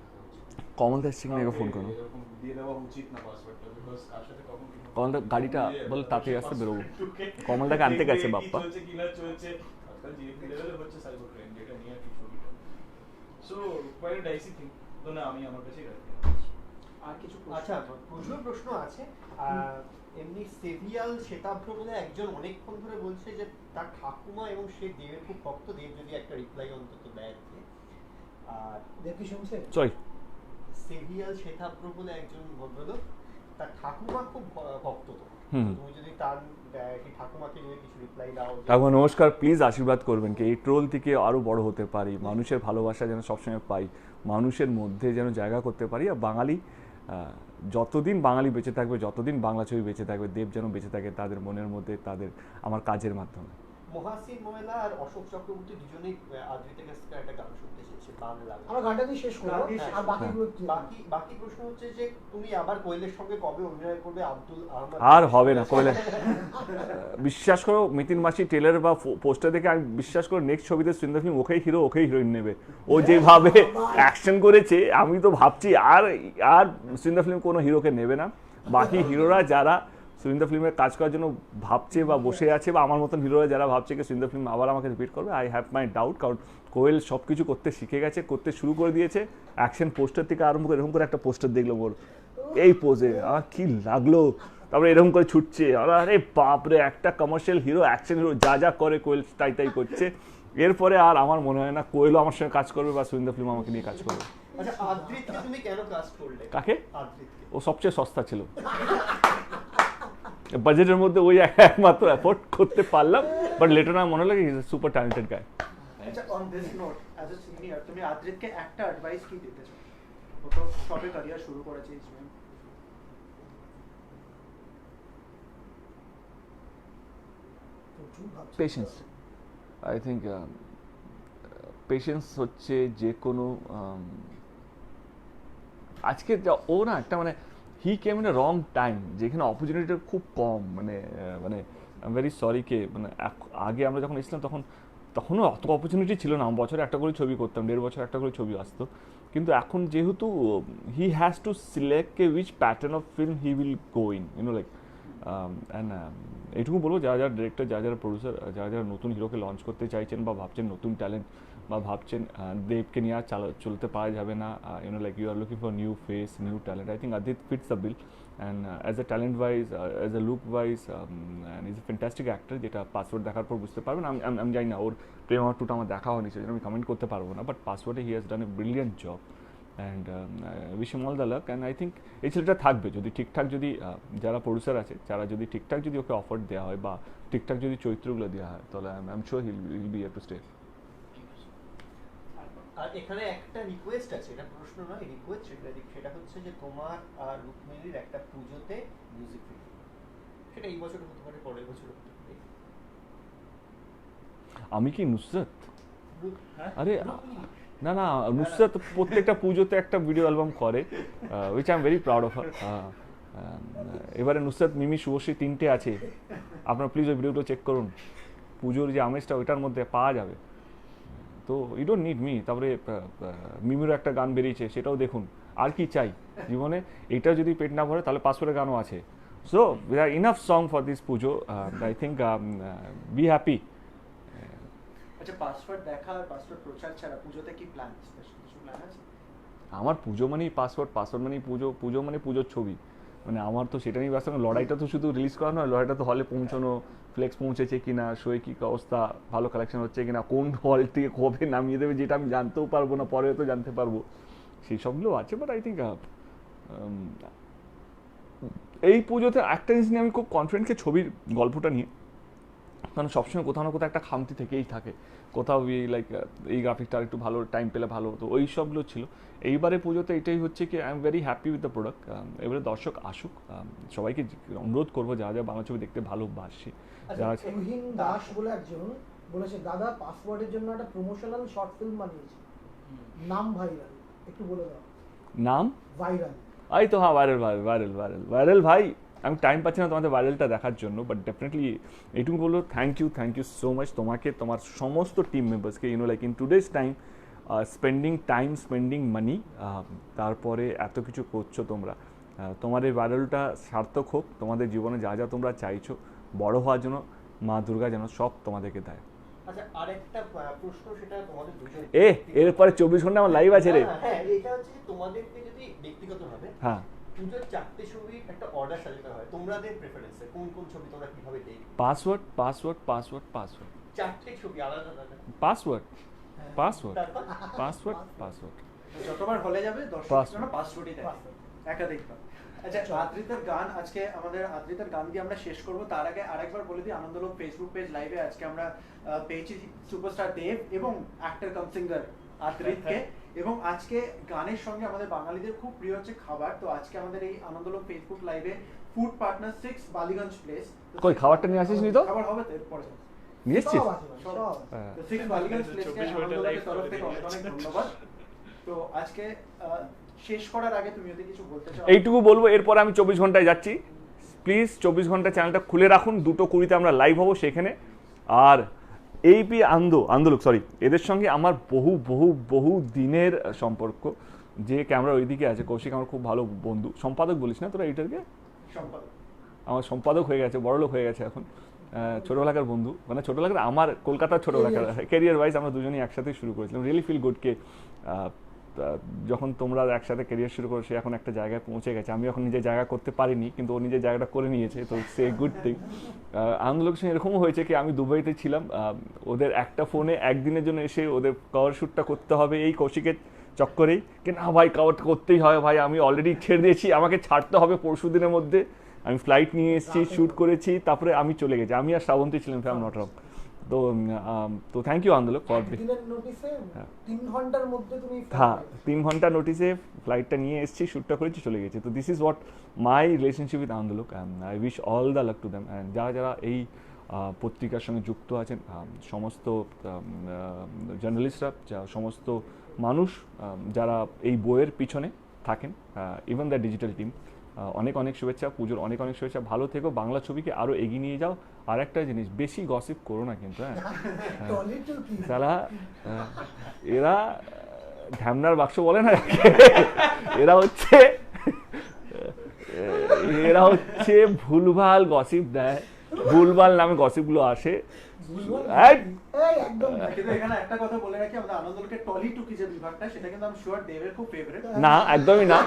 কমল দাস সিং এর ফোন করো, এরকম দিয়ে দেওয়া উচিত না পাসওয়ার্ডটা, বিকজ কার সাথে কখন কমল দা গাড়িটা বলে তাড়াতাড়ি আসতে বেরোবো, কমল দাকে আনতে গেছে বাপ্পা। চলছে কি না চলছে আজকাল জিএফপি লেভেলে হচ্ছে সাইবার ক্রাইম, যেটা নিয়ে কি ছবিটা, so quite a dicey thing. তো না, আমি আমার কাছেই রাখি। আর কিছু আচ্ছা, প্রচুর প্রশ্ন আছে। এমনি সেভিয়াল শ্বেতাভ্র বলে একজন অনেকক্ষণ ধরে বলছে যে তার ঠাকুমা এবং সে দেবের খুব ভক্ত, দেব যদি একটা রিপ্লাই অন্তত দেয়। আর দেব কি শুনছে? সরি, সেভিয়াল শ্বেতাভ্র বলে একজন ভদ্রলোক, তার ঠাকুমা খুব ভক্ত, তো তুমি যদি তার ঠাকুমাকে যদি কিছু রিপ্লাই দাও। ঠাকুমা নমস্কার, প্লিজ আশীর্বাদ করবেন কি এই ট্রোল থেকে আরো বড় হতে পারি, মানুষের ভালোবাসা যেন সবসময় পাই, মানুষের মধ্যে যেন জায়গা করতে পারি, আর বাঙালি যতদিন বাঙালি বেঁচে থাকবে, যতদিন বাংলা ছবি বেঁচে থাকবে, দেব যেন বেঁচে থাকে তাদের মনের মধ্যে, তাদের আমার কাজের মাধ্যমে। মহাসিন ময়লা আর অশোক চক্রবর্তী দুজনেই আদ্রিতা কাছ থেকে একটা গান শুনতে চেয়েছে, বাংলা। আমরা গানটা দিয়ে শেষ করব, আর বাকি প্রশ্ন হচ্ছে যে তুমি আবার কোয়েলের সঙ্গে কবে অভিনয় করবে? আব্দুল আহমদ আর হবে না কোয়েলে, বিশ্বাস করো মিতিন মাসি ট্রেলার বা পোস্টার দেখে আমি বিশ্বাস করো নেক্সট ছবিতে সুন্দর ফিল্ম ওকেই হিরো ওকেই হিরোইন নেবে, ও যেভাবে অ্যাকশন করেছে আমি তো ভাবছি আর সুন্দর ফিল্ম কোনো হিরোকে নেবে না, বাকি হিরোরা যারা সুরিন্দা ফিল্মে কাজ করার জন্য ভাবছে বা বসে আছে, বা আমার মতন হিরোরা যারা ভাবছে কি সুরিন্দা ফিল্ম আবার আমাকে রিপিট করবে, আই হ্যাভ মাই ডাউট। কারণ কোয়েল সব কিছু করতে শিখে গেছে, করতে শুরু করে দিয়েছে। অ্যাকশন পোস্টার থেকে আরম্ভ করে এরকম করে একটা পোস্টার দেখলাম ওর এই পোজে, আমার কি লাগলো। তারপরে এরকম করে ছুটছে, আরে বাপরে, একটা কমার্শিয়াল হিরো, অ্যাকশন হিরো যা যা করে কোয়েল তাই তাই করছে। এরপরে আর আমার মনে হয় না কোয়েলও আমার সঙ্গে কাজ করবে বা সুরিন্দা ফিল্ম আমাকে নিয়ে কাজ করবে। আচ্ছা, আদ্রিতকে তুমি কেন কাস্ট করলে? কাকে? আদ্রিতকে। ও সবচেয়ে সস্তা ছিল, বাজেটের মধ্যে ওই একমাত্র এফোর্ড করতে পারলাম। বাট লেটার আমার মনে লাগে ইজ এ সুপার ট্যালেন্টেড গায়। আচ্ছা, on this note as a senior তুমি আদ্রিতকে একটা অ্যাডভাইস কি দিতে চাও? ও তো সবে ক্যারিয়ার শুরু করেছে ইসমেন। পেশেন্স, আই থিঙ্ক পেশেন্স হচ্ছে যে কোনো আজকে ও না একটা মানে হি came in a wrong time, যেখানে অপরচুনিটিটা খুব কম। মানে মানে আই এম ভেরি সরি কে মানে আগে আমরা যখন এসেছিলাম তখনও অত অপরচুনিটি ছিল না। বছরে একটা করে ছবি করতাম, 1.5 বছর একটা করে ছবি আসতো। কিন্তু এখন যেহেতু he has to select which pattern of film he will go in, you know like and এইটুকু বলবো, যারা যারা ডিরেক্টর, যারা যারা প্রডিউসার, যারা যারা নতুন হিরোকে লঞ্চ করতে চাইছেন বা ভাবছেন নতুন ট্যালেন্ট, বা ভাবছেন দেবকে নিয়ে আর চলতে পারা যাবে না, you know like you are looking for new face, new talent, I think Adit fits the bill. And as a talent wise, as a look wise, and he's a fantastic actor, যেটা password দেখার পর বুঝতে পারবেন। আমি জানি না ওর প্রেম আমার টুটা আমার দেখা হয়নি, সেজন্য আমি কমেন্ট করতে পারবো না। বাট পাসওয়ার্ডে he has done a brilliant job, and wish him all the luck. And I think এই ছেলেটা থাকবে যদি ঠিকঠাক, যদি যারা প্রডিউসার আছে যারা যদি ঠিকঠাক যদি ওকে অফার দেওয়া হয় বা ঠিকঠাক যদি চরিত্রগুলো দেওয়া হয়, তাহলে I am sure he'll be here to stay. আর এখানে একটা রিকোয়েস্ট আছে, এটা প্রশ্ন নয়, রিকোয়েস্ট। সেটা হচ্ছে যে তোমার আর রুকমিনির একটা পুজোতে মিউজিক ভিডিও, সেটা এই বছর হতে পারে, পরের বছর হতে পারে। আমি কি নুসরাত? হ্যাঁ? আরে না না, নুসরাত প্রত্যেকটা পুজোতে একটা ভিডিও অ্যালবাম করে, which I am very proud of her. এবারে নুসরাত, মিমি, শুভশ্রী 3টে আছে, আপনারা প্লিজ ওই ভিডিওগুলো চেক করুন। পুজোর যে আমেজটা ওইটার মধ্যে পাওয়া যাবে, তো ইউ ডোন্ট নিড মি। তারপরে মিমিরও একটা গান বেরিয়েছে, সেটাও দেখুন। আর কি চাই জীবনে? এইটা যদি পেট না ভরে তাহলে পাসওয়ার্ডের গানও আছে। So we are enough song for this Puja, I think be happy. আচ্ছা, পাসওয়ার্ড দেখা আর পাসওয়ার্ড প্রচার ছাড়া পুজোতে কি প্ল্যান, স্পেশাল কিছু প্ল্যান আছে? আমার পুজো মানেই পাসওয়ার্ড, পাসওয়ার্ড মানেই পুজো, পুজো মানে পুজোর ছবি। মানে আমার তো সেটা নিয়ে ব্যস্ত। লড়াইটা তো শুধু রিলিজ করা নয়, লড়াইটা তো হলে পৌঁছানো, ফ্লেক্স পৌঁছেছে কিনা, শোয়ে কী অবস্থা, ভালো কালেকশন হচ্ছে কিনা, কোন হল থেকে কবে নামিয়ে দেবে যেটা আমি জানতেও পারবো না, পরে তো জানতে পারবো, সেই সবগুলো আছে। বাট আই থিঙ্ক এই পুজোতে একটা জিনিস নিয়ে আমি খুব কনফিডেন্টকে, ছবির গল্পটা নিয়ে। কারণ সবসময় কোথাও না কোথাও একটা খামতি থেকেই থাকে, কোথাও লাইক এই গ্রাফিকটা একটু ভালো টাইম পেলে ভালো হতো, ওই সবগুলো ছিল। এইবারে পুজোতে এটাই হচ্ছে কি I am very happy with the product. এবারে দর্শক আসুক, সবাইকে অনুরোধ করবো যারা যারা বাংলা ছবি দেখতে ভালোবাসে, যারা তুহিন দাস বলে একজন বলেছে, দাদা পাসওয়ার্ডের জন্য একটা প্রমোশনাল শর্ট ফিল্ম বানিয়েছি, নাম ভাইরাল, একটু বলে দাও। নাম ভাইরাল? এই তো হ্যাঁ, ভাইরাল ভাই। আমি টাইম পাচ্ছি না তোমাদের ভাইরালটা দেখার জন্য, বাট ডেফিনেটলি এইটুকু বলবো, থ্যাংক ইউ সো মাচ তোমাকে, তোমার সমস্ত টিম মেম্বার্সকে, you know like in today's time, spending money, তারপরে এত কিছু করছো তোমরা। তোমার এই ভাইরালটা সার্থক হোক, তোমাদের জীবনে যা যা তোমরা চাইছো বড় হওয়ার জন্য, মা দুর্গা যেন সব তোমাদেরকে দেয়। আচ্ছা, আরেকটা প্রশ্ন, সেটা তোমাদের দুজন। এরপরে 24 ঘন্টা আমার লাইভ আছে রে। হ্যাঁ, এটা হচ্ছে তোমাদেরকে যদি ব্যক্তিগতভাবে হ্যাঁ, পুজোর 4টে ছবির একটা অর্ডার সাজাতে হয়, তোমাদের প্রেফারেন্সে কোন কোন ছবি তোমরা কিভাবে দেখবে? পাসওয়ার্ড 4টে ছবি আলাদা আলাদা পাসওয়ার্ড যতবার হলে যাবে দর্শক পাসওয়ার্ডই দেয় একাধিকবার। আচ্ছা, আদ্রিতার গান, আজকে আমাদের আদ্রিতার গান দিয়ে আমরা শেষ করব। তার আগে আরেকবার বলে দিই, আনন্দলোক ফেসবুক পেজ লাইভে আজকে আমরা পেয়েছি সুপারস্টার দেব এবং অ্যাক্টর কাম সিঙ্গার আদ্রিতকে। এবং আজকে গানের সঙ্গে আমাদের বাঙালিদের খুব প্রিয় হচ্ছে খাবার। তো আজকে আমাদের এই আনন্দলোক ফেসবুক লাইভে ফুড পার্টনার 6 বালিগঞ্জ প্লেস। কই খাবারটা নিয়ে আসিস নি? তো খাবার হবে তো এরপরে নিয়ে এসছিস? তো 6 বালিগঞ্জ প্লেসকে আনন্দলোকের তরফ থেকে অনেক অনেক ধন্যবাদ। তো আজকে শেষ করার আগে তুমি যদি কিছু বলতে চাও? এইটুকু বলবো, এরপরে আমি 24 ঘন্টায় যাচ্ছি। প্লিজ 24 ঘন্টা চ্যানেলটা খুলে রাখুন, 2:20 আমরা লাইভ হবো সেখানে। আর এইপি আন্দোলক এদের সঙ্গে আমার বহু দিনের সম্পর্ক। যে ক্যামেরা ওইদিকে আছে কৌশিক আমার খুব ভালো বন্ধু, সম্পাদক বলিস না তোরা, এডিটরকে আমার সম্পাদক হয়ে গেছে, বড়লোক হয়ে গেছে এখন। ছোটোবেলাকার বন্ধু, মানে ছোটোবেলাকার আমার কলকাতার ছোটোবেলাকার ক্যারিয়ার ওয়াইজ আমরা দুজনেই একসাথেই শুরু করেছিলাম। রিয়েলি ফিল গুড কে যখন তোমরা একসাথে ক্যারিয়ার শুরু করো, সে এখন একটা জায়গায় পৌঁছে গেছে। আমি এখন নিজের জায়গা করতে পারিনি, কিন্তু ও নিজের জায়গাটা করে নিয়েছে, তো সে গুড থিং। আনন্দলোকের সঙ্গে এরকমও হয়েছে কি, আমি দুবাইতে ছিলাম, ওদের একটা ফোনে একদিনের জন্য এসে ওদের কভার শ্যুটটা করতে হবে এই কৌশিকের চক্করেই, কি না ভাই কভার করতেই হয় ভাই, আমি অলরেডি ছেড়ে দিয়েছি, আমাকে ছাড়তে হবে পরশু দিনের মধ্যে। আমি ফ্লাইট নিয়ে এসেছি, শ্যুট করেছি, তারপরে আমি চলে গেছি। আমি আর শ্রাবন্তী ছিলাম, আই এম নট রং। তো থ্যাংক ইউ আন্দোলক ফর দিস। 3 ঘন্টার মধ্যে তুমি হ্যাঁ 3 ঘন্টা নোটিসে ফ্লাইটটা নিয়ে এসেছি, শ্যুটটা করেছি, চলে গেছি। তো this is what my relationship with Andolak, and I wish all the luck to them. And যারা যারা এই পত্রিকার সঙ্গে যুক্ত আছেন, সমস্ত জার্নালিস্টরা, সমস্ত মানুষ যারা এই বইয়ের পিছনে থাকেন, ইভেন দ্য ডিজিটাল টিম, অনেক অনেক শুভেচ্ছা। পুজোর অনেক অনেক শুভেচ্ছা। ভালো থেকো, বাংলা ছবিকে আরও এগিয়ে নিয়ে যাও। আর একটা জিনিস, বেশি গসিপ করো না কিন্তু, হ্যাঁ সালা এরা ঢ্যামনার বাক্স বলে না, এরা হচ্ছে ভুলভাল গসিপ দেয়, ভুলভাল নামে গসিপগুলো আসে। কিন্তু এখানে একটা কথা বলে রাখি, আমরা আনন্দলোকের টলি টুকি যে বিভাগটা, সেটা কিন্তু আমি শিওর দেবের খুব ফেভারিট। না একদমই না,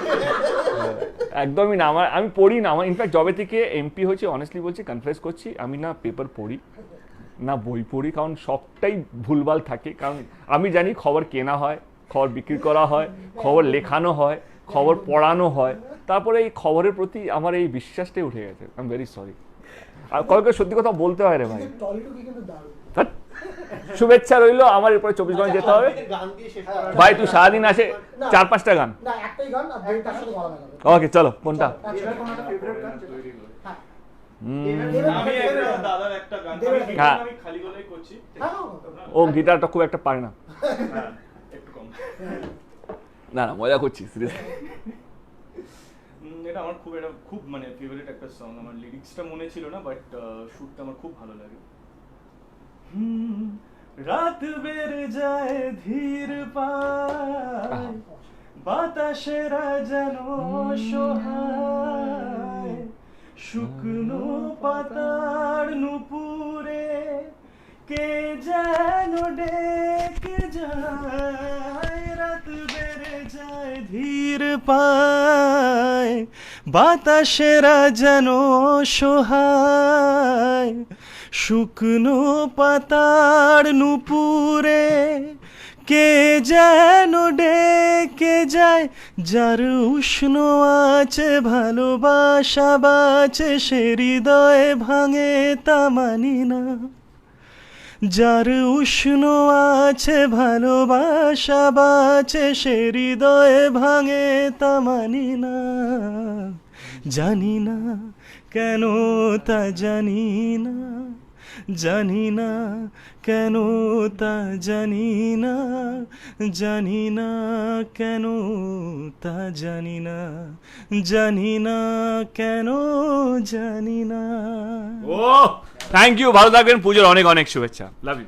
একদমই না। আমি পড়ি না। আমার ইনফ্যাক্ট জবে থেকে এমপি হয়েছে, অনেস্টলি বলছি, কনফেস করছি, আমি না পেপার পড়ি না বই পড়ি, কারণ সবটাই ভুলভাল থাকে। কারণ আমি জানি খবর কেনা হয়, খবর বিক্রি করা হয়, খবর লেখানো হয়, খবর পড়ানো হয়, তারপরে এই খবরের প্রতি আমার এই বিশ্বাসটাই উঠে গেছে। I am very sorry. আর কয়েকটা সত্যি কথা বলতে হয় রে ভাই। শুভেচ্ছা রইলো। আমার এরপরে 24 ঘন্টা যেতে হবে ভাই। তুই সারাদিন আসে 4-5টা গান। ওকে চলো, কোনটা? দাদার একটা গান আমি খালি গলায় করছি। ও গিটারটা খুব একটা পারে না। একটু কম। না না, মজা করছি সিরিয়াসলি। এটা আমার খুব মানে ফেভারিট একটা সং। আমার লিরিক্সটা মনে ছিল না, বাট শুটটা আমার খুব ভালো লাগে। রাত বেড়ে যায় ধীর পায়, বাতাসেরা যেন সহায়, শুকনো পাতার নুপুরে কে যেন ডেকে যায়। রাত বেড়ে যায় ধীর পায়, বাতাসেরা যেন সহায়, শুকনো পাতার নুপুরে কে যেন ডেকে যায়। যার উষ্ণ আছে ভালোবাসা বাঁচে, সে হৃদয়ে ভাঙে তা মানি না। যার উষ্ণ আছে ভালোবাসা বাঁচে, সে হৃদয়ে ভাঙে তা মানি না। জানি না কেন তা জানি না, জানি না কেন তা জানি না, জানি না কেন তা জানি না, জানি না কেন জানি না। ও থ্যাংক ইউ, ভালো থাকবেন। পুজোর অনেক অনেক শুভেচ্ছা। Love you.